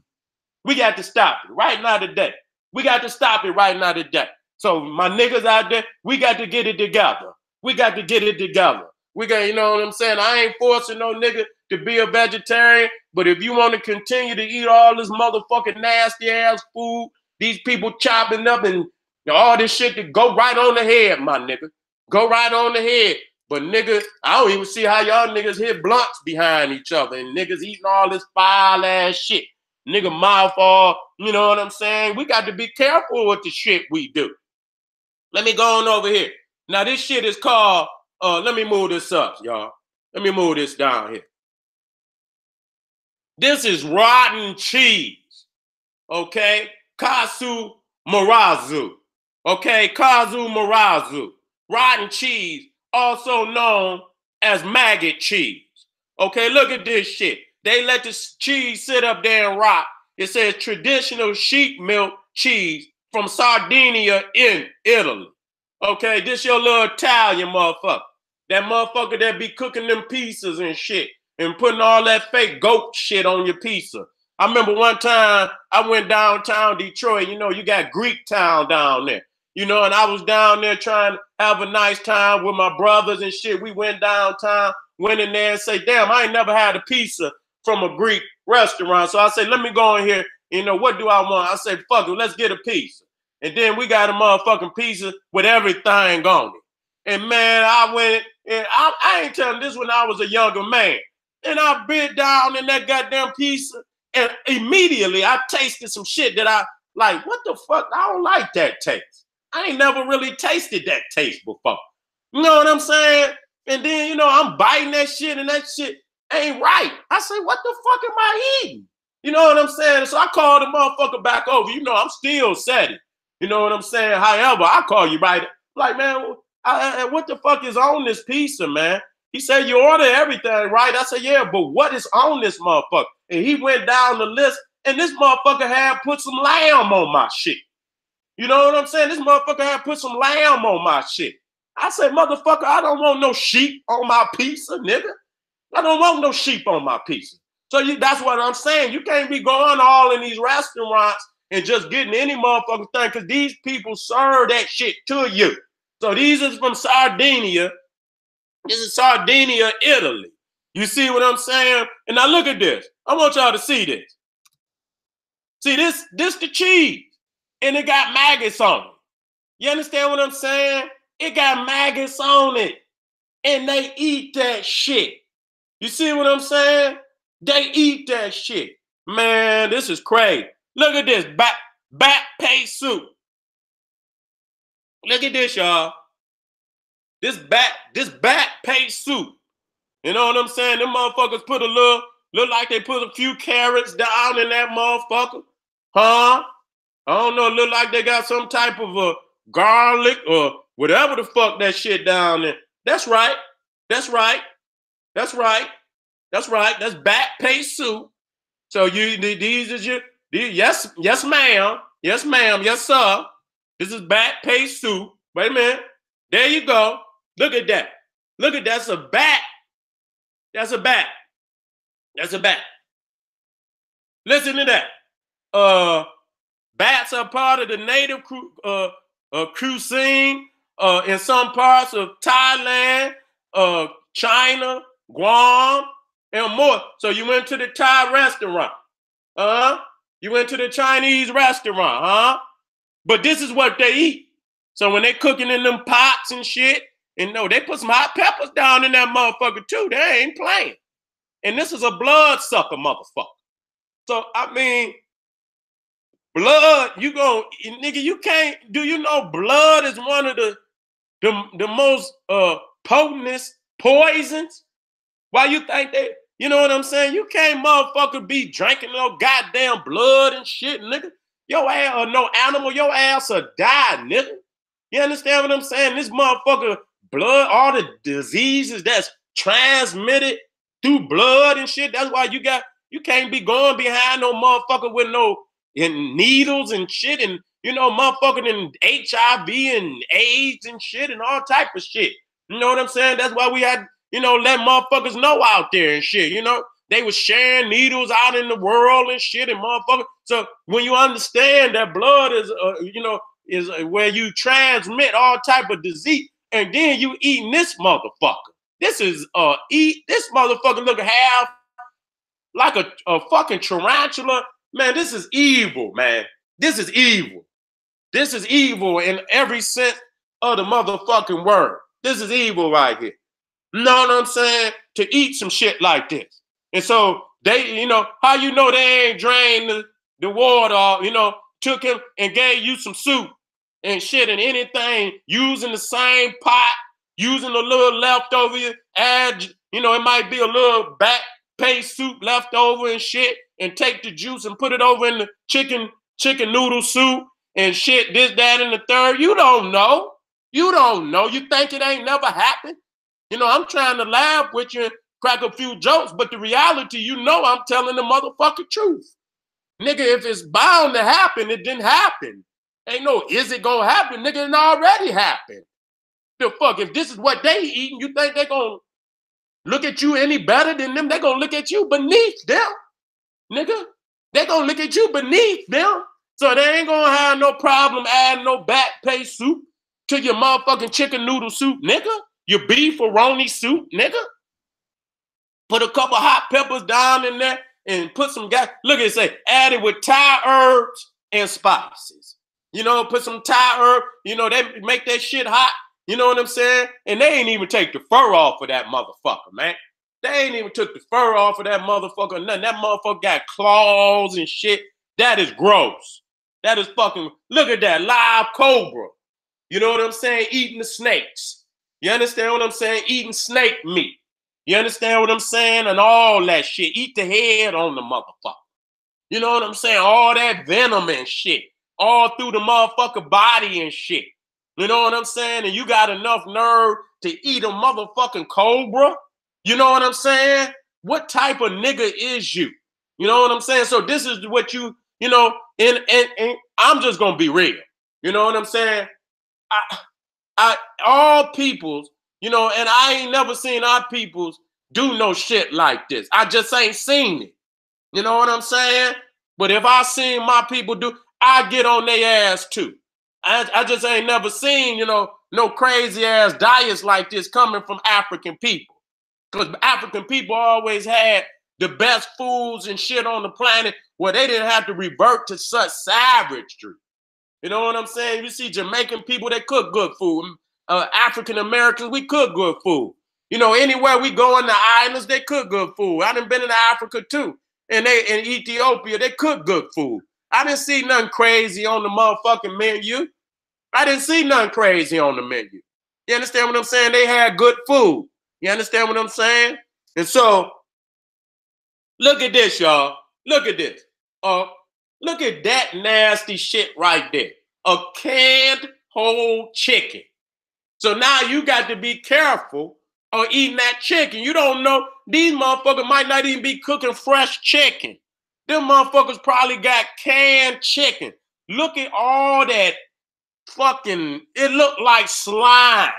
We got to stop it right now today. We got to stop it right now today. So my niggas out there, we got to get it together. We got to get it together. We got, you know what I'm saying? I ain't forcing no nigga to be a vegetarian, but if you want to continue to eat all this motherfucking nasty ass food, these people chopping up and all this shit, to go right on the head, my nigga. Go right on the head. But nigga, I don't even see how y'all niggas hit blunts behind each other and niggas eating all this foul ass shit. Nigga mouth all, you know what I'm saying? We got to be careful with the shit we do. Let me go on over here. Now this shit is called, let me move this up, y'all. Let me move this down here. This is rotten cheese, okay? Kazu Marazu, okay? Kazu Marazu, rotten cheese, also known as maggot cheese. Okay, look at this shit. They let the cheese sit up there and rot. It says traditional sheep milk cheese from Sardinia in Italy. Okay, this your little Italian motherfucker. That motherfucker that be cooking them pizzas and shit and putting all that fake goat shit on your pizza. I remember one time I went downtown Detroit. You know, you got Greek town down there. You know, and I was down there trying to have a nice time with my brothers and shit. We went downtown, went in there and say, damn, I ain't never had a pizza from a Greek restaurant. So I said, let me go in here. You know, what do I want? I said, fuck it, let's get a pizza. And then we got a motherfucking pizza with everything on it. And man, I went, and I ain't telling this when I was a younger man. And I bit down in that goddamn pizza. And immediately I tasted some shit that I like, what the fuck? I don't like that taste. I ain't never really tasted that taste before. You know what I'm saying? And then, you know, I'm biting that shit and that shit ain't right. I say, what the fuck am I eating? You know what I'm saying? So I called the motherfucker back over. You know, I'm still setting. You know what I'm saying? However, I call you right. Like, man, what the fuck is on this pizza, man? He said, you order everything, right? I said, yeah, but what is on this motherfucker? And he went down the list, and this motherfucker had put some lamb on my shit. You know what I'm saying? This motherfucker had put some lamb on my shit. I said, motherfucker, I don't want no sheep on my pizza, nigga. I don't want no sheep on my pizza. So that's what I'm saying. You can't be going all in these restaurants and just getting any motherfucking thing because these people serve that shit to you. So these is from Sardinia. This is Sardinia, Italy. You see what I'm saying? And now look at this. I want y'all to see this. See this the cheese. And it got maggots on it. You understand what I'm saying? It got maggots on it. And they eat that shit. You see what I'm saying? They eat that shit. Man, this is crazy. Look at this. Bat paste soup. Look at this, y'all. This bat paste soup. You know what I'm saying? Them motherfuckers put look like they put a few carrots down in that motherfucker. Huh? I don't know, look like they got some type of a garlic or whatever the fuck that shit down there. That's right. That's right. That's right. That's right. That's bat paste soup. So these is your, yes ma'am. Yes ma'am. Yes sir. This is bat paste soup. Wait a minute. There you go. Look at that. Look at that's a bat. That's a bat. That's a bat. Listen to that. Bats are part of the native cuisine in some parts of Thailand, China, Guam, and more. So you went to the Thai restaurant, you went to the Chinese restaurant, But this is what they eat. So when they cooking in them pots and shit, and no, they put some hot peppers down in that motherfucker too. They ain't playing. And this is a blood sucker motherfucker. So I mean, blood, nigga, you can't, do you know blood is one of the most potentest poisons? Why you think they, you know what I'm saying? You can't motherfucker be drinking no goddamn blood and shit, nigga. Your ass or no animal, your ass will die, nigga. You understand what I'm saying? This motherfucker blood, all the diseases that's transmitted through blood and shit. That's why you can't be going behind no motherfucker with no needles and shit, and you know, motherfucking and HIV and AIDS and shit and all type of shit. You know what I'm saying? That's why we had, you know, let motherfuckers know out there and shit. You know, they was sharing needles out in the world and shit and motherfuckers. So when you understand that blood is, you know, is where you transmit all type of disease, and then you eating this motherfucker. This is this motherfucker look half like a fucking tarantula. Man, this is evil, man. This is evil. This is evil in every sense of the motherfucking word. This is evil right here. You know what I'm saying? To eat some shit like this. And so they, how you know they ain't drained the water, took him and gave you some soup and shit and anything, using the same pot, using a little leftover, add, it might be a little back paste soup left over and shit, and take the juice and put it over in the chicken noodle soup and shit, this, that, and the third. You don't know. You don't know. You think it ain't never happened? I'm trying to laugh with you and crack a few jokes, but the reality, I'm telling the motherfucking truth. Nigga, if it's bound to happen, it didn't happen. Ain't no, is it gonna happen? Nigga, it already happened. The fuck, if this is what they eating, you think they gonna look at you any better than them? They gonna look at you beneath them, nigga. They gonna look at you beneath them. So they ain't gonna have no problem adding no back paste soup to your motherfucking chicken noodle soup, nigga. Your beefaroni soup, nigga. Put a couple hot peppers down in there and put some gas. Look at it say, add it with Thai herbs and spices. Put some Thai herb, they make that shit hot. You know what I'm saying? And they ain't even take the fur off of that motherfucker, man. They ain't even took the fur off of that motherfucker. Nothing. That motherfucker got claws and shit. That is gross. That is fucking, look at that, live cobra. You know what I'm saying? Eating the snakes. You understand what I'm saying? Eating snake meat. You understand what I'm saying? And all that shit. Eat the head on the motherfucker. You know what I'm saying? All that venom and shit. All through the motherfucker body and shit. You know what I'm saying? And you got enough nerve to eat a motherfucking cobra? You know what I'm saying? What type of nigga is you? You know what I'm saying? So this is what and I'm just gonna be real. You know what I'm saying? All peoples, and I ain't never seen our peoples do no shit like this. I just ain't seen it. You know what I'm saying? But if I seen my people do, I get on their ass too. I just ain't never seen, no crazy ass diets like this coming from African people. Because African people always had the best foods and shit on the planet where they didn't have to revert to such savagery. You know what I'm saying? You see Jamaican people, they cook good food. African Americans, we cook good food. Anywhere we go in the islands, they cook good food. I done been in Africa too. And in Ethiopia, they cook good food. I didn't see nothing crazy on the motherfucking menu. I didn't see nothing crazy on the menu. You understand what I'm saying? They had good food. You understand what I'm saying? And so, look at this, y'all. Look at this. Look at that nasty shit right there. A canned whole chicken. So now you got to be careful on eating that chicken. You don't know, these motherfuckers might not even be cooking fresh chicken. Them motherfuckers probably got canned chicken. Look at all that fucking, it looked like slime.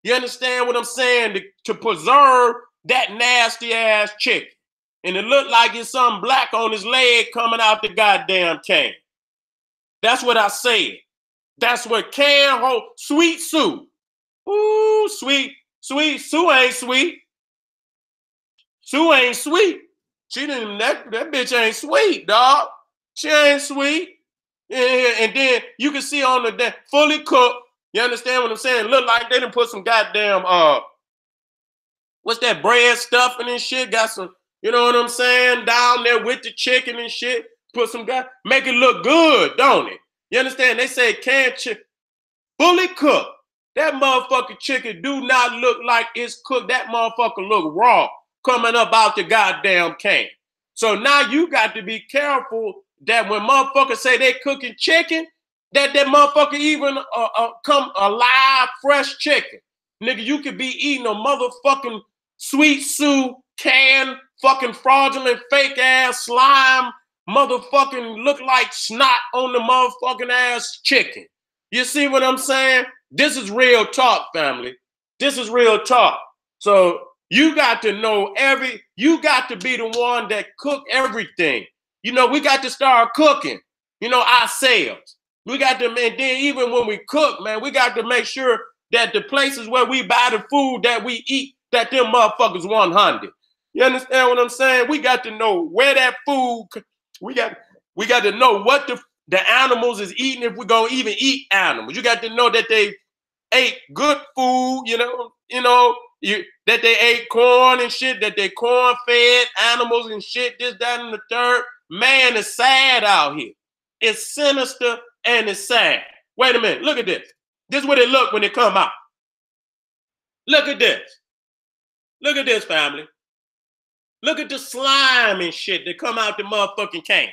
You understand what I'm saying? To preserve that nasty ass chicken. And it looked like it's something black on his leg coming out the goddamn can. That's what I said. That's what canned whole sweet Sue. Ooh, sweet Sue ain't sweet. Sue ain't sweet. She didn't. That bitch ain't sweet, dog. She ain't sweet. And then you can see on the fully cooked. You understand what I'm saying? Look like they done put some goddamn what's that bread stuffing and shit? Got some, you know what I'm saying? Down there with the chicken and shit. Put some make it look good, don't it? You understand? They say canned chicken, fully cooked. That motherfucking chicken do not look like it's cooked. That motherfucker look raw coming up out the goddamn can. So now you got to be careful that when motherfuckers say they cooking chicken, that motherfucker even come alive fresh chicken. Nigga, you could be eating a motherfucking sweet Sue canned fucking fraudulent fake ass slime motherfucking look like snot on the motherfucking ass chicken. You see what I'm saying? This is real talk, family. This is real talk. So you got to know you got to be the one that cook everything. We got to start cooking, ourselves. We got to, and then even when we cook, man, we got to make sure that the places where we buy the food that we eat, that them motherfuckers 100. You understand what I'm saying? We got to know where that food, we got to know what the animals is eating, if we're gonna even eat animals. You got to know that they ate good food, that they ate corn and shit, that they corn-fed animals and shit, this, that, and the third. Man, it's sad out here. It's sinister and it's sad. Wait a minute, look at this. This is what it look when it come out. Look at this. Look at this, family. Look at the slime and shit that come out the motherfucking can.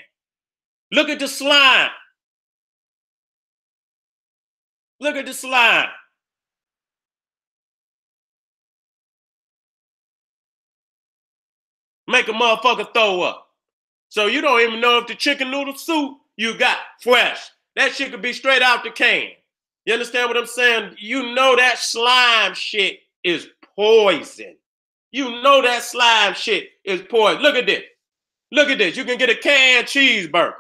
Look at the slime. Look at the slime. Make a motherfucker throw up. So you don't even know if the chicken noodle soup you got fresh. That shit could be straight out the can. You understand what I'm saying? You know that slime shit is poison. You know that slime shit is poison. Look at this. Look at this. You can get a canned cheeseburger.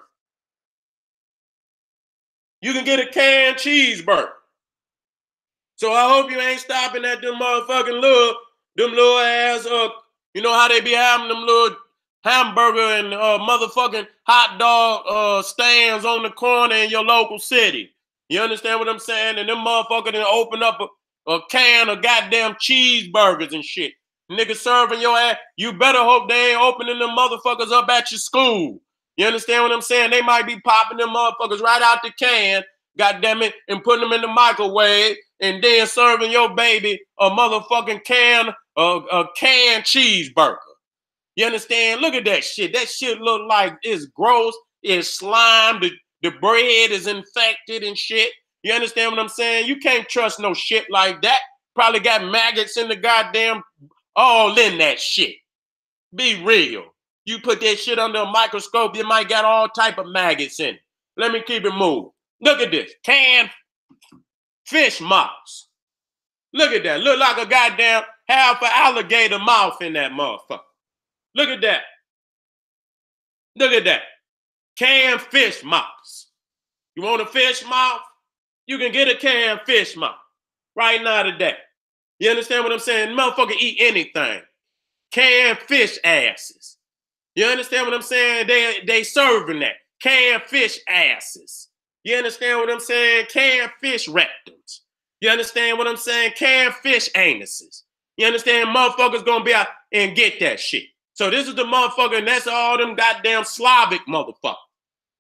You can get a canned cheeseburger. So I hope you ain't stopping at them motherfucking little ass, you know how they be having them little hamburger and motherfucking hot dog stands on the corner in your local city. You understand what I'm saying? And them motherfuckers then open up a can of goddamn cheeseburgers and shit. Niggas serving your ass. You better hope they ain't opening them motherfuckers up at your school. You understand what I'm saying? They might be popping them motherfuckers right out the can, goddamn it, and putting them in the microwave, and then serving your baby a motherfucking can, a canned cheeseburger. You understand? Look at that shit. That shit look like it's gross. It's slime. The bread is infected and shit. You understand what I'm saying? You can't trust no shit like that. Probably got maggots in the goddamn, all in that shit. Be real. You put that shit under a microscope, you might got all type of maggots in it. Let me keep it moving. Look at this. Canned fish mouths. Look at that. Look like a goddamn half an alligator mouth in that motherfucker. Look at that. Look at that. Canned fish mouths. You want a fish mouth? You can get a canned fish mouth right now today. You understand what I'm saying? Motherfucker eat anything. Canned fish asses. You understand what I'm saying? They serving that. Canned fish asses. You understand what I'm saying? Canned fish rectums. You understand what I'm saying? Canned fish anuses. You understand? Motherfuckers gonna be out and get that shit. So this is the motherfucker, and that's all them goddamn Slavic motherfuckers.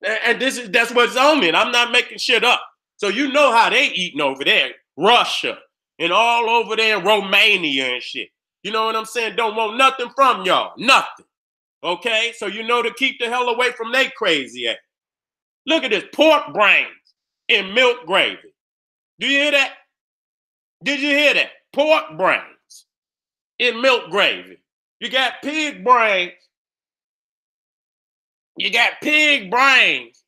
And that's what's on it. I'm not making shit up. So you know how they eating over there. Russia and all over there in Romania and shit. You know what I'm saying? Don't want nothing from y'all. Nothing. Okay? So you know to keep the hell away from they crazy ass. Look at this. Pork brains in milk gravy. Do you hear that? Did you hear that? Pork brains in milk gravy. You got pig brains. You got pig brains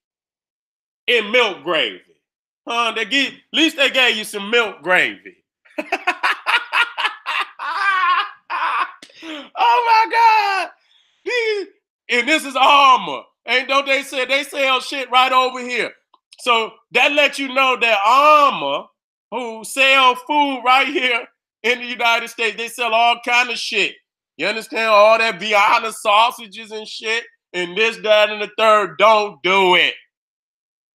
in milk gravy. Huh? At least they gave you some milk gravy. Oh my God. And this is Armour. Don't they sell shit right over here. So that lets you know that Armour, who sell food right here in the United States, they sell all kind of shit. You understand? All that Vienna sausages and shit, and this, that, and the third. Don't do it.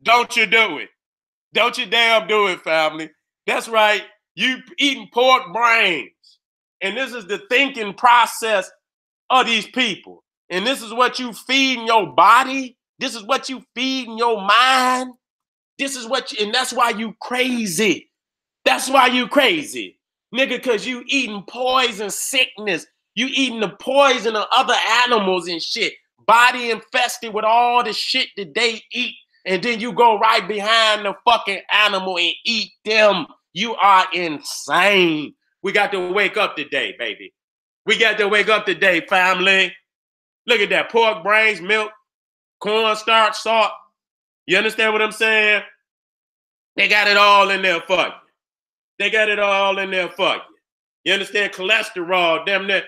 Don't you do it. Don't you damn do it, family. That's right. You eating pork brains. And this is the thinking process of these people. And this is what you feed in your body. This is what you feed in your mind. This is what and that's why you crazy. That's why you crazy. Nigga, because you eating poison sickness. You eating the poison of other animals and shit. Body infested with all the shit that they eat. And then you go right behind the fucking animal and eat them. You are insane. We got to wake up today, baby. We got to wake up today, family. Look at that. Pork brains, milk, cornstarch, salt. You understand what I'm saying? They got it all in there for you. They got it all in there for you. You understand? Cholesterol, damn near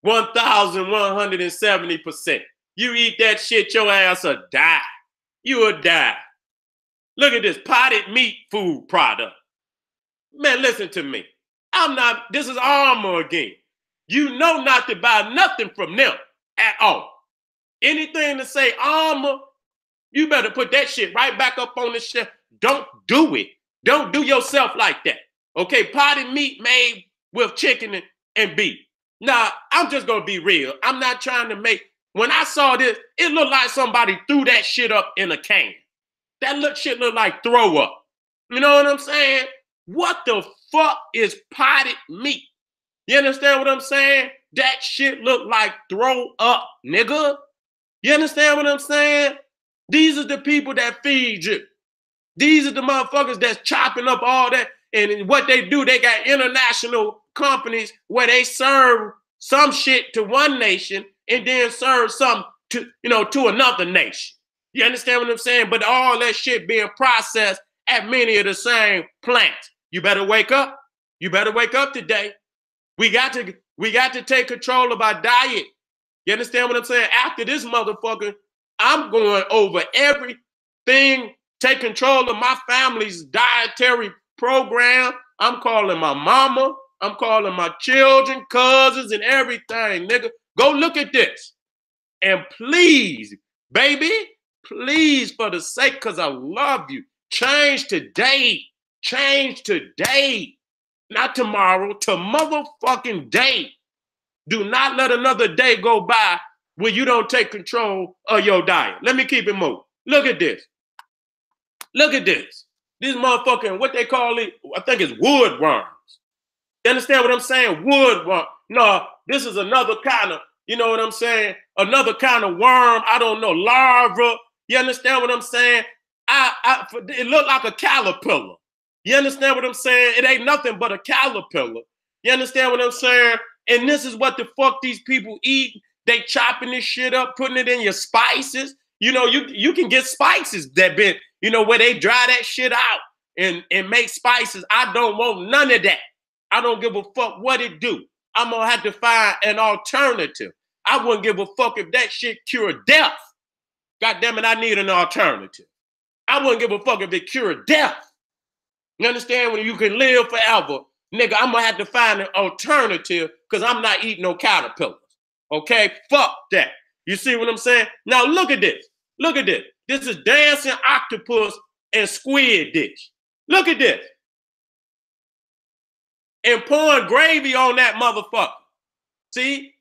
1,170%. You eat that shit, your ass will die. You will die. Look at this potted meat food product. Man, listen to me. This is Armour again. You know not to buy nothing from them at all. Anything to say Armour, you better put that shit right back up on the shelf. Don't do it. Don't do yourself like that. Okay, potted meat made with chicken and beef. Now, I'm just going to be real. I'm not trying to when I saw this, it looked like somebody threw that shit up in a can. That shit looked like throw up. You know what I'm saying? What the fuck is potted meat? You understand what I'm saying? That shit look like throw up, nigga. You understand what I'm saying? These are the people that feed you. These are the motherfuckers that's chopping up all that. And what they do, they got international companies where they serve some shit to one nation and then serve some to another nation. You understand what I'm saying? But all that shit being processed at many of the same plants. You better wake up. You better wake up today. We got to take control of our diet. You understand what I'm saying? After this motherfucker, I'm going over everything, take control of my family's dietary program. I'm calling my mama. I'm calling my children, cousins, and everything, nigga. Go look at this. And please, baby, please, for the sake, because I love you, change today. Change today. Not tomorrow, to motherfucking day. Do not let another day go by where you don't take control of your diet. Let me keep it moving. Look at this. Look at this. This motherfucking, what they call it, I think it's wood worms. You understand what I'm saying? Wood worm. No, this is another kind of, you know what I'm saying? Another kind of worm. I don't know, larva. You understand what I'm saying? It looked like a caterpillar. You understand what I'm saying? It ain't nothing but a caterpillar. You understand what I'm saying? And this is what the fuck these people eat. They chopping this shit up, putting it in your spices. You know, you can get spices that been, where they dry that shit out and make spices. I don't want none of that. I don't give a fuck what it do. I'm gonna have to find an alternative. I wouldn't give a fuck if that shit cured death. God damn it, I need an alternative. I wouldn't give a fuck if it cured death. You understand? When you can live forever, nigga, I'm gonna have to find an alternative because I'm not eating no caterpillars. Okay? Fuck that. You see what I'm saying? Now look at this. Look at this. This is dancing octopus and squid dish. Look at this. And pouring gravy on that motherfucker. See?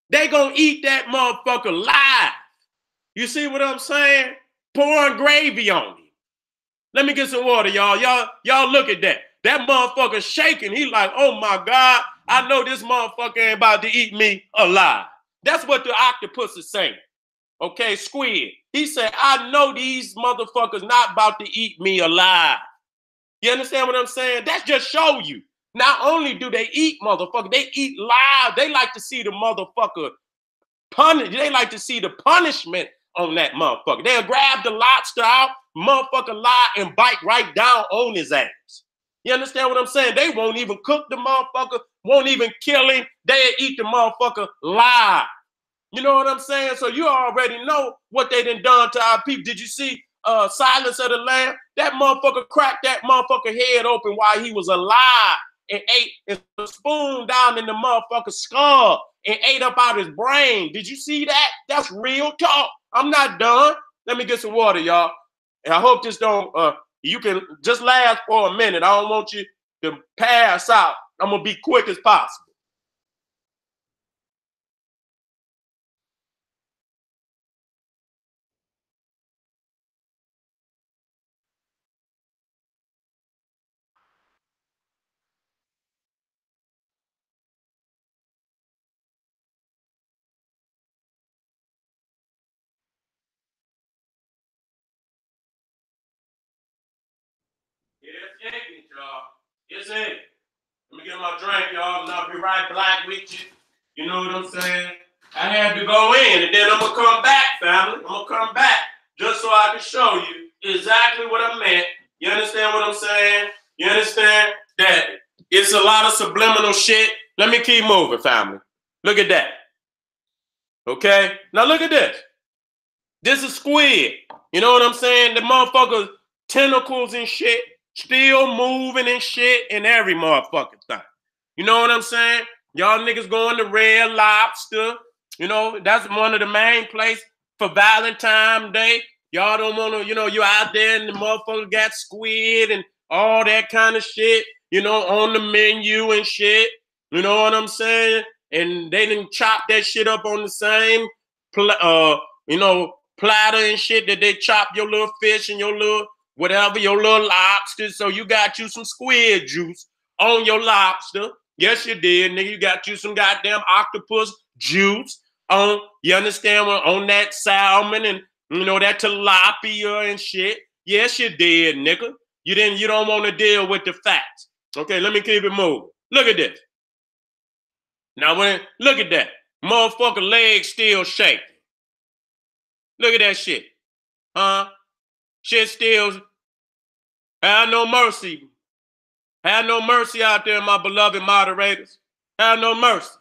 They gonna eat that motherfucker live. You see what I'm saying? Pouring gravy on him. Let me get some water, y'all. Y'all look at that. That motherfucker shaking. He like, oh my God, I know this motherfucker ain't about to eat me alive. That's what the octopus is saying. Okay, squid. He said, I know these motherfuckers not about to eat me alive. You understand what I'm saying? That just show you. Not only do they eat motherfucker, they eat live. They like to see the motherfucker punish. They like to see the punishment on that motherfucker. They'll grab the lobster out, motherfucker lie and bite right down on his ass. You understand what I'm saying? They won't even cook the motherfucker, won't even kill him. They'll eat the motherfucker live. You know what I'm saying? So you already know what they done to our people. Did you see Silence of the Lamb? That motherfucker cracked that motherfucker head open while he was alive and ate and spoon down in the motherfucker's skull and ate up out his brain. Did you see that? That's real talk. I'm not done. Let me get some water, y'all. And I hope this don't, you can just last for a minute. I don't want you to pass out. I'm going to be quick as possible. It's yanking, y'all. It's in. Let me get my drink, y'all, and I'll be right back with you. You know what I'm saying? I had to go in, and then I'm going to come back, family. I'm going to come back just so I can show you exactly what I meant. You understand what I'm saying? You understand that it's a lot of subliminal shit? Let me keep moving, family. Look at that. Okay? Now look at this. This is squid. You know what I'm saying? The motherfuckers tentacles and shit, still moving and shit and every motherfucking thing. You know what I'm saying? Y'all niggas going to Red Lobster. You know, that's one of the main places for Valentine's Day. Y'all don't want to, you know, you out there and the motherfucker got squid and all that kind of shit, you know, on the menu and shit. You know what I'm saying? And they didn't chop that shit up on the same, you know, platter and shit that they chop your little fish and your little whatever, your little lobster. So you got you some squid juice on your lobster. Yes, you did, nigga. You got you some goddamn octopus juice on, you understand, on that salmon and, you know, that tilapia and shit. Yes, you did, nigga. You don't want to deal with the facts. Okay, let me keep it moving. Look at this. Now, look at that. Motherfucker leg still shaking. Look at that shit. Huh? Shit still, have no mercy. Have no mercy out there, my beloved moderators. Have no mercy.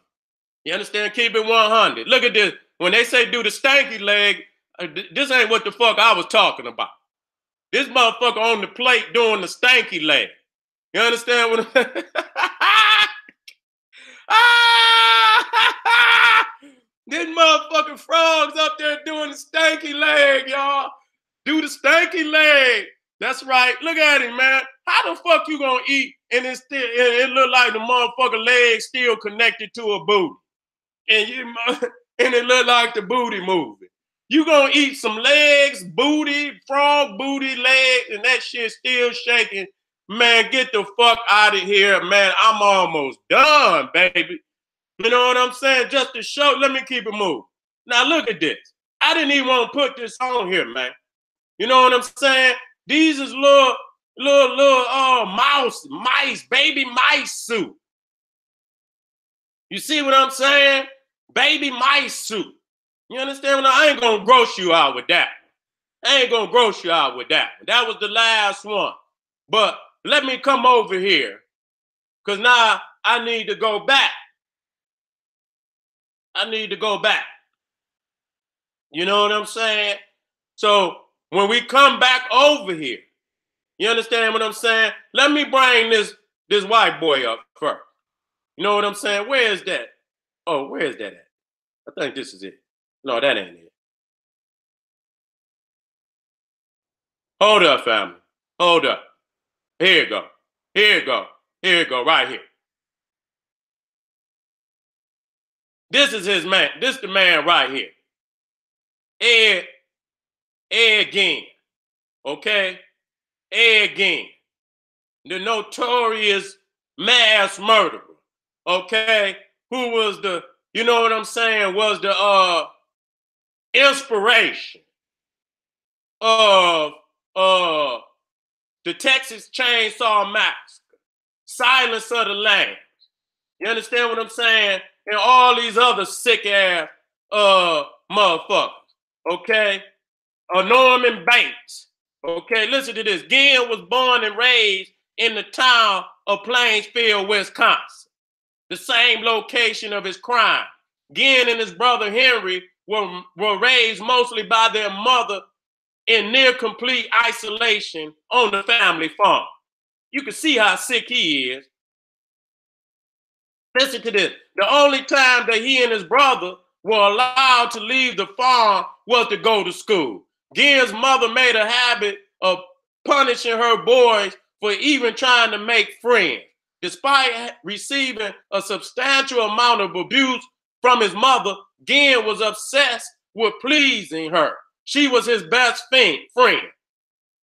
You understand? Keep it 100. Look at this. When they say do the stanky leg, this ain't what the fuck I was talking about. This motherfucker on the plate doing the stanky leg. You understand what I'm This motherfucking frog's up there doing the stanky leg, y'all. Do the stanky leg. That's right. Look at him, man. How the fuck you gonna eat and it look like the motherfucker leg still connected to a booty? And it look like the booty moving. You gonna eat some legs, booty, frog booty, legs, and that shit still shaking. Man, get the fuck out of here, man. I'm almost done, baby. You know what I'm saying? Just to show, let me keep it moving. Now look at this. I didn't even want to put this on here, man. You know what I'm saying? These is little mice, baby mice suit. You see what I'm saying? Baby mice suit. You understand? I ain't gonna gross you out with that. I ain't gonna gross you out with that. That was the last one. But let me come over here, because now I need to go back. I need to go back. You know what I'm saying? So when we come back over here, you understand what I'm saying? Let me bring this white boy up first. You know what I'm saying? Where is that? Oh, where is that at? I think this is it. No, that ain't it. Hold up, family. Hold up. Here you go. Here you go. Here you go, right here. This is his man. This is the man right here. Ed Gein. Okay? Ed Gein. The notorious mass murderer. Okay? Who was the, you know what I'm saying, was the inspiration of the Texas Chainsaw Massacre, Silence of the Lambs. You understand what I'm saying? And all these other sick ass motherfuckers. Okay? Norman Bates. Okay, listen to this. Gein was born and raised in the town of Plainsfield, Wisconsin, the same location of his crime. Gein and his brother Henry were raised mostly by their mother in near complete isolation on the family farm. You can see how sick he is. Listen to this. The only time that he and his brother were allowed to leave the farm was to go to school. Gein's mother made a habit of punishing her boys for even trying to make friends. Despite receiving a substantial amount of abuse from his mother, Gein was obsessed with pleasing her. She was his best friend.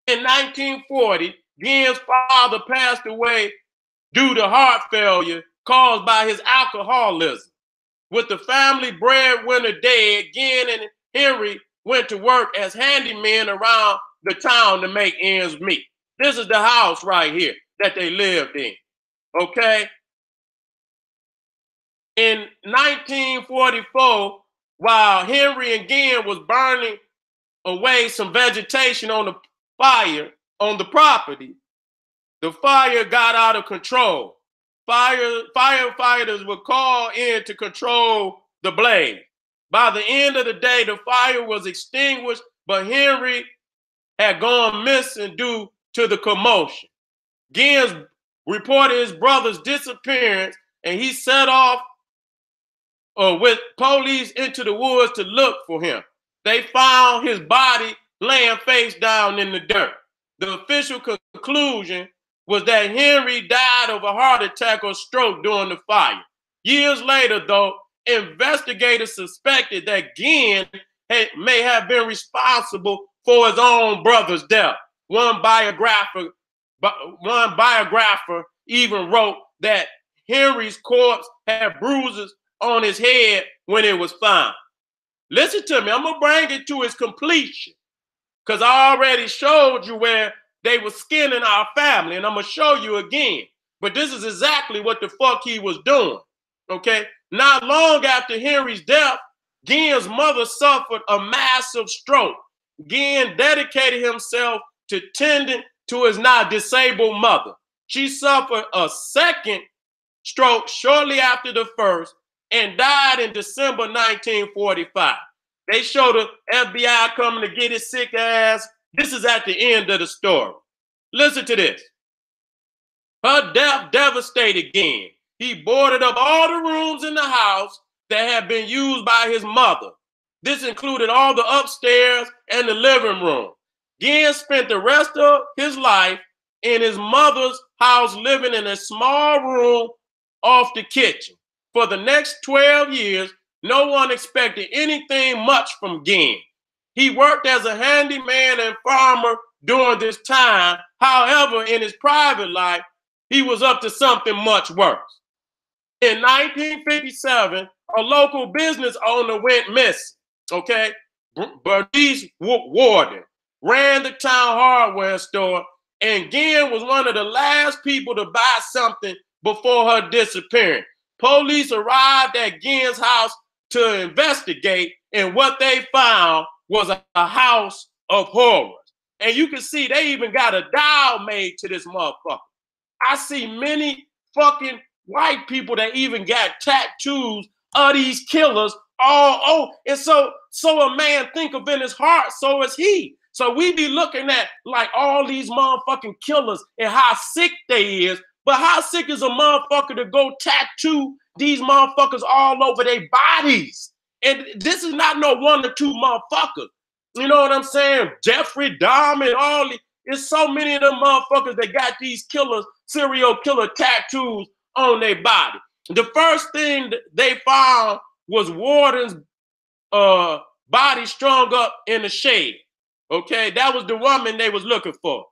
In 1940, Gein's father passed away due to heart failure caused by his alcoholism. With the family breadwinner dead, Gein and Henry went to work as handymen around the town to make ends meet. This is the house right here that they lived in, okay? In 1944, while Henry and Gein was burning away some vegetation on the fire on the property, the fire got out of control. Firefighters were called in to control the blaze. By the end of the day, the fire was extinguished, but Henry had gone missing due to the commotion. Gins reported his brother's disappearance, and he set off with police into the woods to look for him. They found his body laying face down in the dirt. The official conclusion was that Henry died of a heart attack or stroke during the fire. Years later, though, investigators suspected that Ginn may have been responsible for his own brother's death. One biographer even wrote that Henry's corpse had bruises on his head when it was found. Listen to me, I'm gonna bring it to its completion, because I already showed you where they were skinning our family, and I'm gonna show you again. But this is exactly what the fuck he was doing, okay? Not long after Henry's death, Ginn's mother suffered a massive stroke. Ginn dedicated himself to tending to his now disabled mother. She suffered a second stroke shortly after the first and died in December 1945. They show the FBI coming to get his sick ass. This is at the end of the story. Listen to this. Her death devastated Ginn. He boarded up all the rooms in the house that had been used by his mother. This included all the upstairs and the living room. Ginn spent the rest of his life in his mother's house, living in a small room off the kitchen. For the next 12 years, no one expected anything much from Ginn. He worked as a handyman and farmer during this time. However, in his private life, he was up to something much worse. In 1957, a local business owner went missing, okay? Bernice Warden ran the town hardware store, and Ginn was one of the last people to buy something before her disappearance. Police arrived at Ginn's house to investigate, and what they found was a house of horrors. And you can see they even got a doll made to this motherfucker. I see many fucking white people that even got tattoos of these killers and so a man think of in his heart, so is he. So we be looking at like all these motherfucking killers and how sick they is, but how sick is a motherfucker to go tattoo these motherfuckers all over their bodies? And this is not no one or two motherfuckers. You know what I'm saying? Jeffrey Dahmer, all these, there's so many of them motherfuckers that got these killers, serial killer tattoos on their body. The first thing they found was Warden's body strung up in a shade. Okay, that was the woman they was looking for.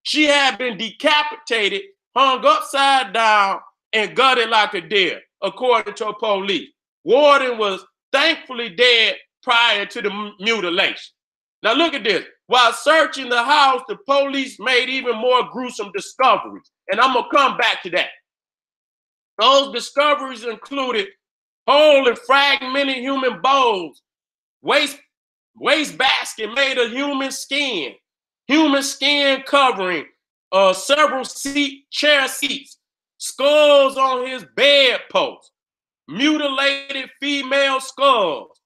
She had been decapitated, hung upside down, and gutted like a deer, according to police. Warden was thankfully dead prior to the mutilation. Now look at this. While searching the house, the police made even more gruesome discoveries. And I'm going to come back to that. Those discoveries included whole and fragmented human bones, waste basket made of human skin covering several chair seats, skulls on his bedpost, mutilated female skulls,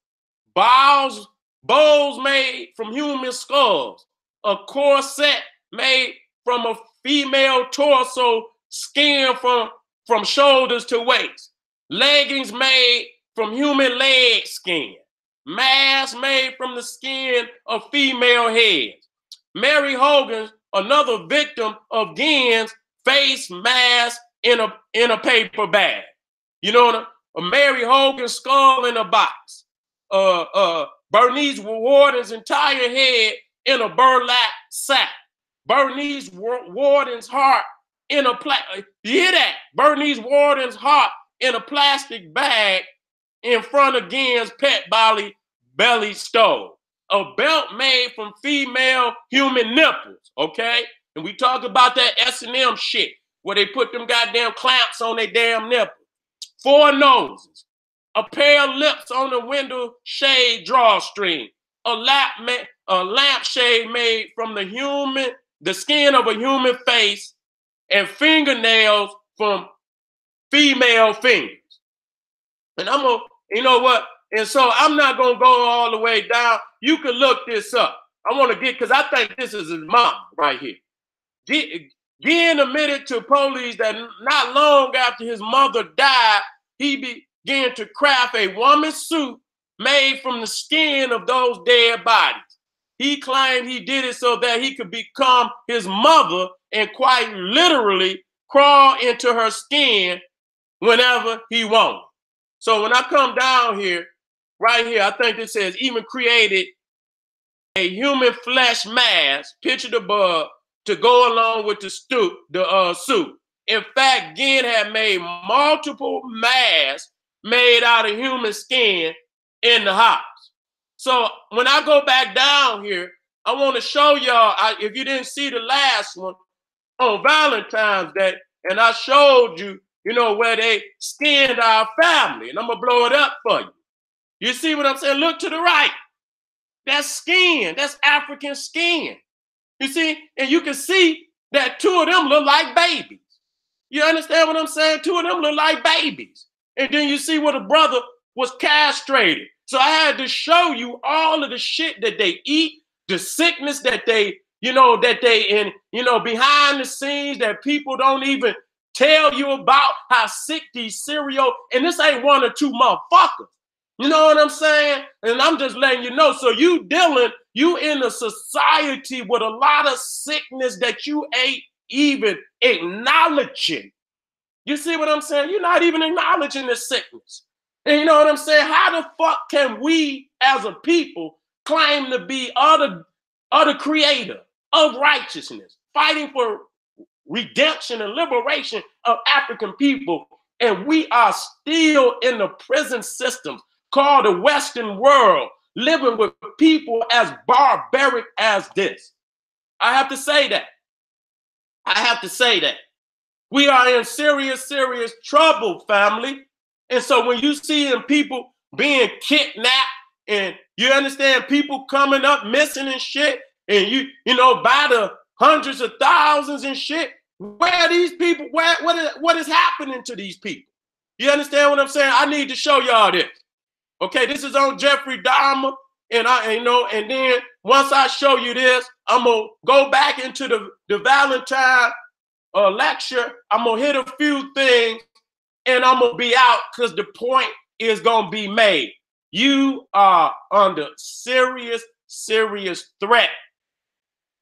bowls made from human skulls, a corset made from a female torso, skin from shoulders to waist, leggings made from human leg skin, masks made from the skin of female heads. Mary Hogan, another victim of Ginn's, face mask in a paper bag. You know, a Mary Hogan skull in a box. Bernice Warden's entire head in a burlap sack. Bernice Warden's heart in a you hear that? Bernice Warden's heart in a plastic bag in front of Ginn's pet belly stove. A belt made from female human nipples, okay? And we talk about that S&M shit where they put them goddamn clamps on their damn nipples. 4 noses. A pair of lips on the window shade drawstring. A lampshade made from the skin of a human face, and fingernails from female fingers. And you know what? And so I'm not gonna go all the way down. You can look this up. I want to get, because I think this is his mom right here. Ginn admitted to police that not long after his mother died, he began to craft a woman's suit made from the skin of those dead bodies. He claimed he did it so that he could become his mother and quite literally crawl into her skin whenever he wanted. So when I come down here, right here, I think it says even created a human flesh mask, pictured above, to go along with the suit. In fact, Ginn had made multiple masks made out of human skin in the house. So when I go back down here, I want to show y'all, if you didn't see the last one, on Valentine's Day, and I showed you, you know, where they skinned our family, and I'm going to blow it up for you. You see what I'm saying? Look to the right. That's skin. That's African skin. You see? And you can see that two of them look like babies. You understand what I'm saying? Two of them look like babies. And then you see where the brother was castrated. So I had to show you all of the shit that they eat, the sickness that they, behind the scenes that people don't even tell you about, how sick these cereal, and this ain't one or two motherfuckers. You know what I'm saying? And I'm just letting you know. So you in a society with a lot of sickness that you ain't even acknowledging. You see what I'm saying? You're not even acknowledging the sickness. And you know what I'm saying? How the fuck can we as a people claim to be the creator of righteousness, fighting for redemption and liberation of African people, and we are still in the prison systems called the Western world, living with people as barbaric as this? I have to say that. I have to say that. We are in serious, serious trouble, family. And so when you see people being kidnapped, and you understand people coming up missing and shit, and you by the hundreds of thousands and shit, where are these people? What is happening to these people? You understand what I'm saying? I need to show y'all this. Okay, this is on Jeffrey Dahmer, and then once I show you this, I'm gonna go back into the Valentine lecture. I'm gonna hit a few things, and I'm gonna be out because the point is gonna be made. You are under serious, serious threat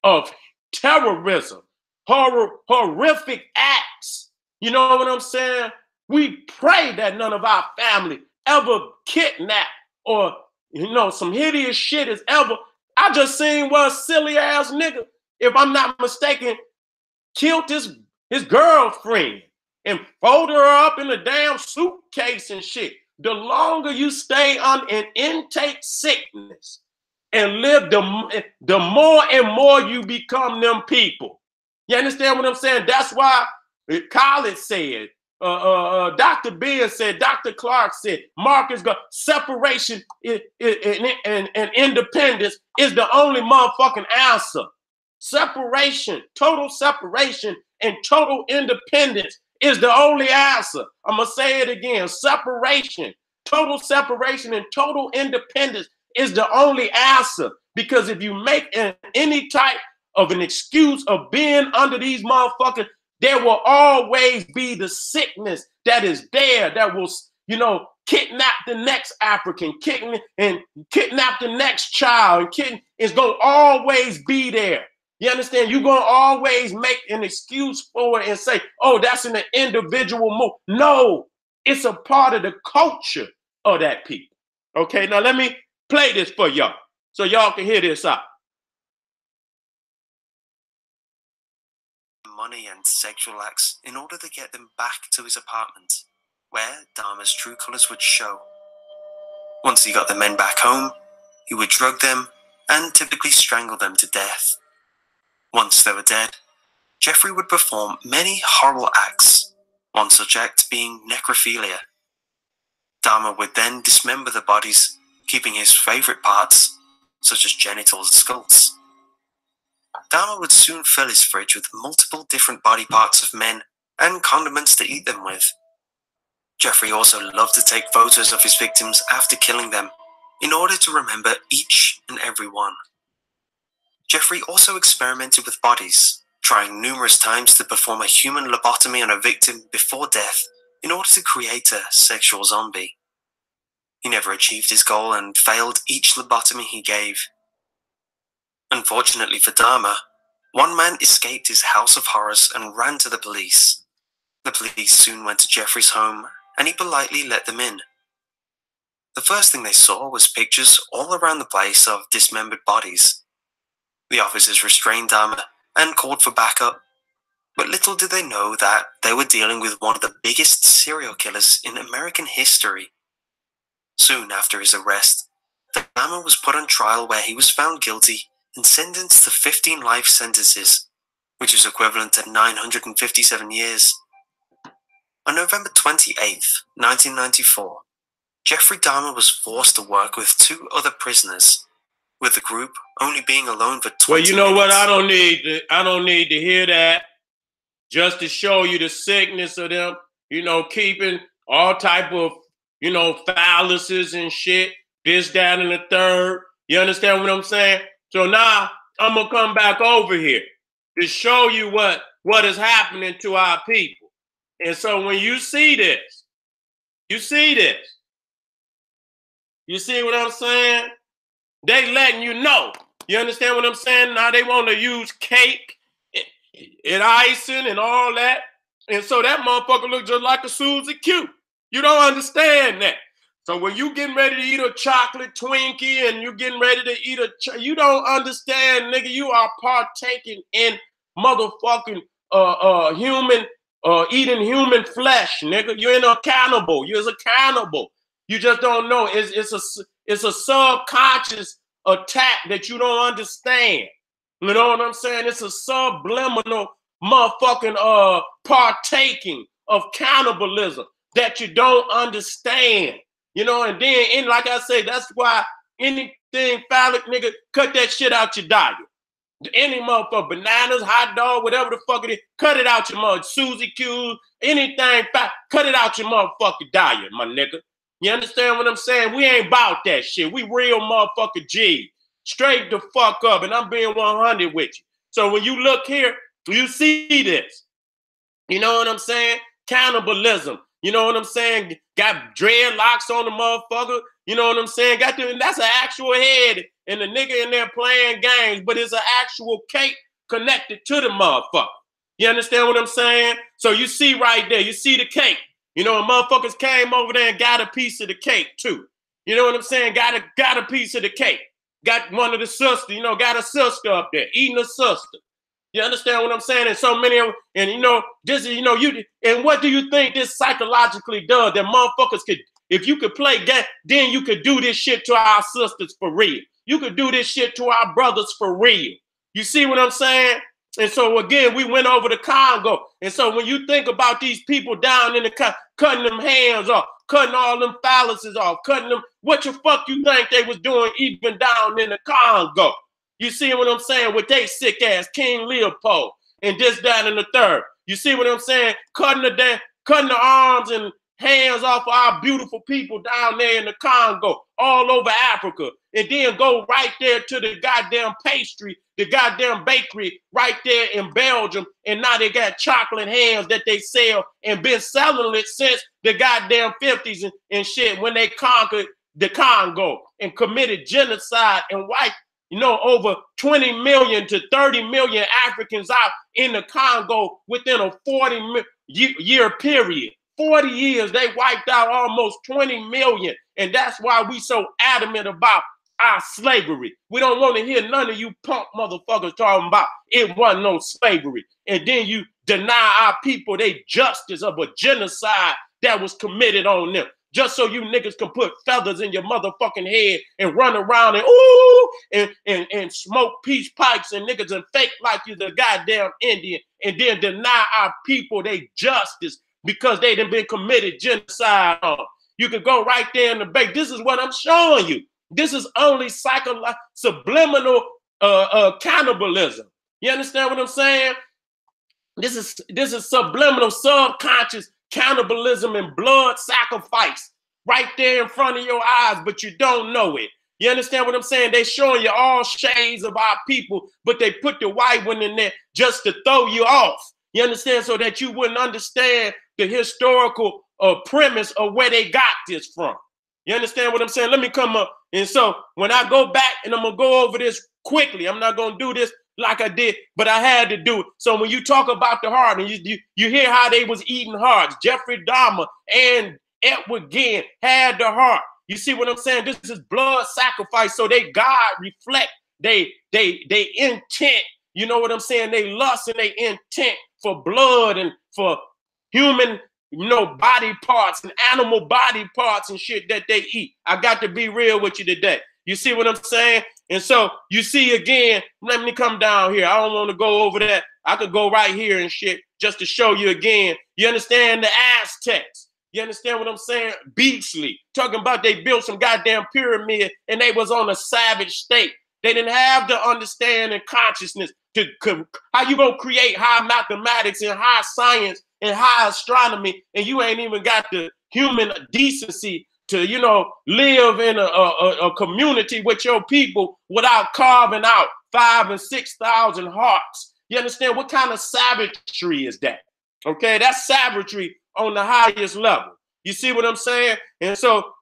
of terrorism, horrific acts. You know what I'm saying? We pray that none of our family ever kidnapped or, some hideous shit is ever. I just seen one silly ass nigga, if I'm not mistaken, killed his girlfriend and folded her up in a damn suitcase and shit. The longer you stay on an intake sickness and live, the more and more you become them people. You understand what I'm saying? That's why College said, Dr. Ben said, Dr. Clark said, Marcus got separation and independence is the only motherfucking answer. Separation, total separation and total independence is the only answer. I'm going to say it again. Separation, total separation and total independence is the only answer. Because if you make any type of an excuse of being under these motherfuckers, there will always be the sickness that is there that will, kidnap the next African, kidnap the next child. It's going to always be there. You understand? You're going to always make an excuse for it and say, oh, that's an individual move. No, it's a part of the culture of that people. Okay, now let me play this for y'all so y'all can hear this out. Money and sexual acts in order to get them back to his apartment, where Dahmer's true colors would show. Once he got the men back home, he would drug them and typically strangle them to death. Once they were dead, Jeffrey would perform many horrible acts, one such act being necrophilia. Dahmer would then dismember the bodies, keeping his favorite parts, such as genitals and skulls. Dahmer would soon fill his fridge with multiple different body parts of men and condiments to eat them with. Jeffrey also loved to take photos of his victims after killing them, in order to remember each and every one. Jeffrey also experimented with bodies, trying numerous times to perform a human lobotomy on a victim before death in order to create a sexual zombie. He never achieved his goal and failed each lobotomy he gave. Unfortunately for Dahmer, one man escaped his house of horrors and ran to the police. The police soon went to Jeffrey's home, and he politely let them in. The first thing they saw was pictures all around the place of dismembered bodies. The officers restrained Dahmer and called for backup, but little did they know that they were dealing with one of the biggest serial killers in American history. Soon after his arrest, Dahmer was put on trial where he was found guilty and sentenced to 15 life sentences, which is equivalent to 957 years. On November 28, 1994, Jeffrey Dahmer was forced to work with 2 other prisoners, with the group only being alone for 20 minutes. Well, you know what? I don't need to hear that. Just to show you the sickness of them, keeping all type of, fallacies and shit, this, that, and the third. You understand what I'm saying? So now I'm gonna come back over here to show you what is happening to our people. And so when you see this, you see what I'm saying? They letting you know. You understand what I'm saying? Now they want to use cake and icing and all that. And so that motherfucker look just like a Suzy Q. You don't understand that. So when you getting ready to eat a chocolate Twinkie and you getting ready to eat you don't understand, nigga. You are partaking in motherfucking human, eating human flesh, nigga. You ain't a cannibal. You're a cannibal. You just don't know. It's a subconscious attack that you don't understand. You know what I'm saying? It's a subliminal motherfucking partaking of cannibalism that you don't understand. And then, like I say, that's why anything phallic, nigga, cut that shit out your diet. Any motherfucker, bananas, hot dog, whatever the fuck it is, cut it out your mother. Suzy Q, anything, cut it out your motherfucking diet, my nigga. You understand what I'm saying? We ain't about that shit. We real motherfucker G. Straight the fuck up, and I'm being 100 with you. So when you look here, you see this. You know what I'm saying? Cannibalism. You know what I'm saying? Got dreadlocks on the motherfucker. You know what I'm saying? That's an actual head, and the nigga in there playing games, but it's an actual cake connected to the motherfucker. You understand what I'm saying? So you see right there, you see the cake. Motherfuckers came over there and got a piece of the cake too. You know what I'm saying? Got a piece of the cake. Got one of the sisters, got a sister up there, eating a sister. You understand what I'm saying? And so many of them, and and what do you think this psychologically does? That motherfuckers could, if you could play game, then you could do this shit to our sisters for real. You could do this shit to our brothers for real. You see what I'm saying? And so again, we went over to Congo. And so when you think about these people down in the cutting them hands off, cutting all them phalluses off, cutting them, what the fuck you think they was doing even down in the Congo? You see what I'm saying? With they sick ass King Leopold and this, that, and the third. You see what I'm saying? Cutting the arms and hands off of our beautiful people down there in the Congo, all over Africa, and then go right there to the goddamn pastry, the goddamn bakery right there in Belgium, and now they got chocolate hands that they sell and been selling it since the goddamn 50s and shit when they conquered the Congo and committed genocide and wiped over 20 million to 30 million Africans out in the Congo within a 40-year period. 40 years, they wiped out almost 20 million. And that's why we so adamant about our slavery. We don't want to hear none of you punk motherfuckers talking about it wasn't no slavery. And then you deny our people their justice of a genocide that was committed on them. Just so you niggas can put feathers in your motherfucking head and run around and smoke peace pipes and niggas and fake like you're the goddamn Indian and then deny our people their justice because they done been committed genocide on. You can go right there in the bank. This is what I'm showing you. This is only subliminal cannibalism. You understand what I'm saying? This is subliminal, subconscious cannibalism and blood sacrifice right there in front of your eyes, but you don't know it. You understand what I'm saying? They showing you all shades of our people, but they put the white one in there just to throw you off. You understand? So that you wouldn't understand the historical premise of where they got this from. You understand what I'm saying? Let me come up. And so when I go back, and I'm going to go over this quickly. I'm not going to do this like I did, but I had to do it. So when you talk about the heart, and you hear how they was eating hearts, Jeffrey Dahmer and Edward Gein had the heart. You see what I'm saying? This is blood sacrifice. So they God reflect they intent. You know what I'm saying? They lust and they intent for blood and for human, body parts and animal body parts and shit that they eat. I got to be real with you today. You see what I'm saying? And so you see again, let me come down here. I don't want to go over that. I could go right here and shit just to show you again. You understand the Aztecs? You understand what I'm saying? Beasley, talking about they built some goddamn pyramid and they was on a savage state. They didn't have the understanding consciousness to how you gonna create high mathematics and high science and high astronomy, and you ain't even got the human decency to, live in a community with your people without carving out 5,000 and 6,000 hearts. You understand what kind of savagery is that? Okay, that's savagery on the highest level. You see what I'm saying? And so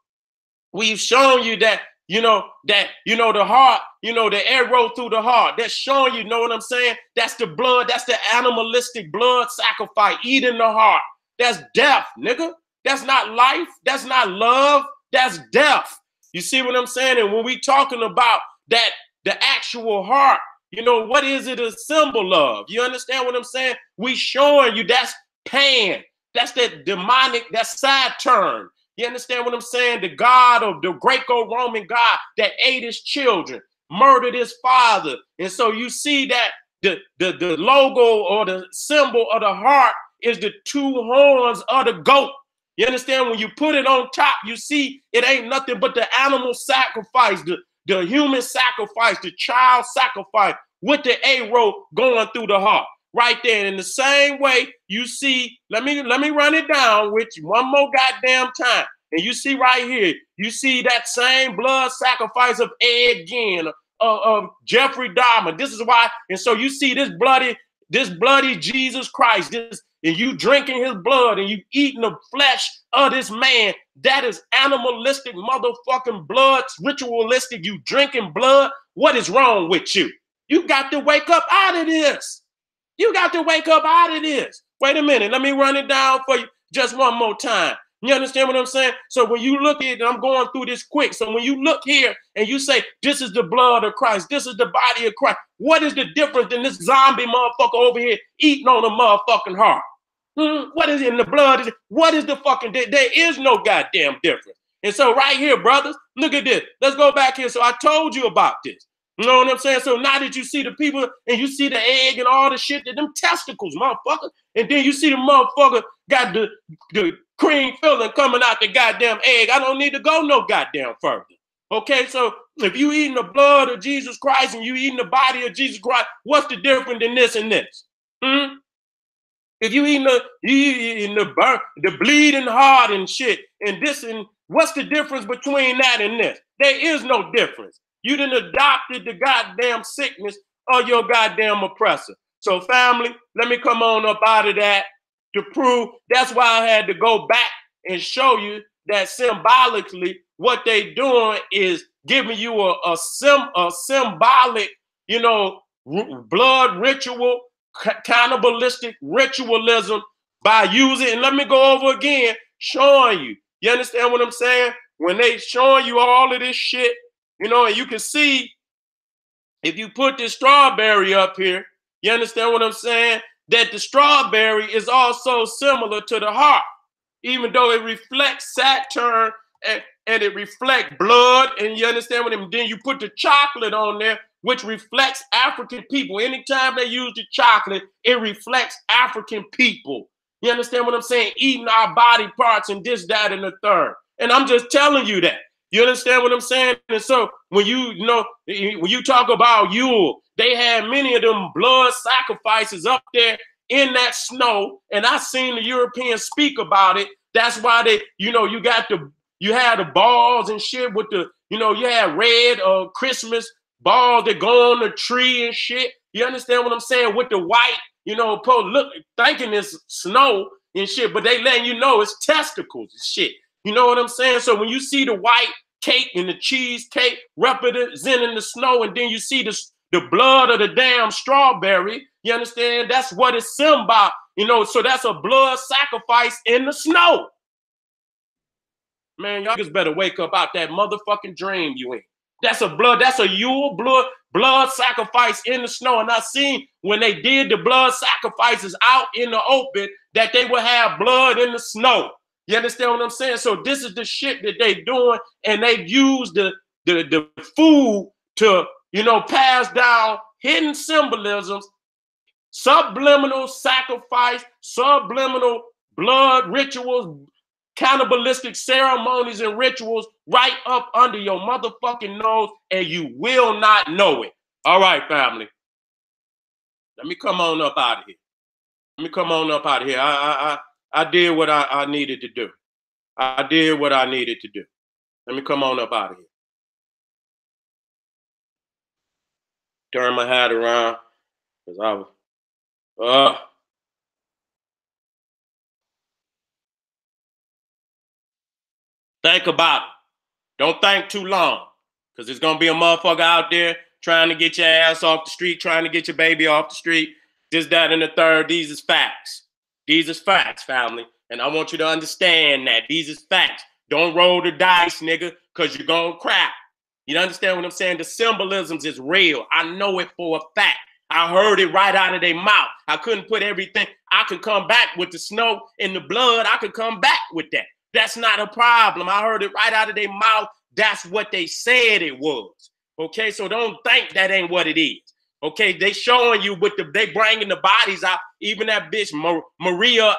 we've shown you that, the heart, the arrow through the heart, that's showing you, know what I'm saying? That's the blood, that's the animalistic blood sacrifice, eating the heart. That's death, nigga. That's not life. That's not love. That's death. You see what I'm saying? And when we talking about that, the actual heart, what is it a symbol of? You understand what I'm saying? We showing you that's Pan. That's that demonic, that's Saturn. You understand what I'm saying? The god of the Greco-Roman god that ate his children, murdered his father. And so you see that the logo or the symbol of the heart is the two horns of the goat. You understand? When you put it on top, you see it ain't nothing but the animal sacrifice, the human sacrifice, the child sacrifice with the arrow going through the heart. Right there. In the same way, you see, let me run it down with you one more goddamn time. And you see right here, you see that same blood sacrifice of Ed Gein, of Jeffrey Dahmer. This is why. And so you see this bloody Jesus Christ, and you drinking his blood and you eating the flesh of this man. That is animalistic motherfucking blood, ritualistic. You drinking blood. What is wrong with you? You got to wake up out of this. You got to wake up out of this. Wait a minute. Let me run it down for you just one more time. You understand what I'm saying? So when you look at it, I'm going through this quick. So when you look here and you say, this is the blood of Christ, this is the body of Christ, what is the difference than this zombie motherfucker over here eating on a motherfucking heart? What is in the blood? What is the fucking, there is no goddamn difference. And so right here, brothers, look at this. Let's go back here. So I told you about this. You know what I'm saying? So now that you see the people and you see the egg and all the shit, that them testicles, motherfucker, and then you see the motherfucker got the cream filling coming out the goddamn egg. I don't need to go no goddamn further. Okay, so if you eating the blood of Jesus Christ and you eating the body of Jesus Christ, what's the difference in this and this? If you eating the bleeding heart and shit and this, and what's the difference between that and this? There is no difference. You done adopted the goddamn sickness of your goddamn oppressor. So family, let me come on up out of that to prove. That's why I had to go back and show you that symbolically what they doing is giving you a symbolic, blood ritual, cannibalistic ritualism by using, and let me go over again, showing you. You understand what I'm saying? When they showing you all of this shit, and you can see if you put this strawberry up here, you understand what I'm saying? That the strawberry is also similar to the heart, even though it reflects Saturn and it reflects blood. And you understand what I mean? Then you put the chocolate on there, which reflects African people. Anytime they use the chocolate, it reflects African people. You understand what I'm saying? Eating our body parts and this, that, and the third. And I'm just telling you that. You understand what I'm saying? And so when you talk about Yule, they had many of them blood sacrifices up there in that snow. And I seen the Europeans speak about it. That's why they, you got You had the balls and shit with the, you know, you had red Christmas balls that go on the tree and shit. You understand what I'm saying? With the white, you know, look, thinking it's snow and shit, but they letting you know it's testicles and shit. You know what I'm saying? So when you see the white cake and the cheesecake representing the snow, and then you see the blood of the damn strawberry, you understand? That's what it's symbol, you know, so that's a blood sacrifice in the snow. Man, y'all just better wake up out that motherfucking dream you in. That's a Yule blood sacrifice in the snow. And I seen when they did the blood sacrifices out in the open that they would have blood in the snow. You understand what I'm saying? So this is the shit that they doing, and they use the food to, you know, pass down hidden symbolisms, subliminal sacrifice, subliminal blood rituals, cannibalistic ceremonies and rituals right up under your motherfucking nose, and you will not know it. All right, family. Let me come on up out of here. Let me come on up out of here. I did what I needed to do. I did what I needed to do. Let me come on up out of here. Turn my hat around, because I was, think about it. Don't think too long, because there's going to be a motherfucker out there trying to get your ass off the street, trying to get your baby off the street, this, that, and the third. These is facts. These is facts, family. And I want you to understand that. These is facts. Don't roll the dice, nigga, because you're going to crap. You understand what I'm saying? The symbolisms is real. I know it for a fact. I heard it right out of their mouth. I couldn't put everything. I could come back with the snow and the blood. I could come back with that. That's not a problem. I heard it right out of their mouth. That's what they said it was. Okay, so don't think that ain't what it is. Okay, they showing you with they bringing the bodies out. Even that bitch Maria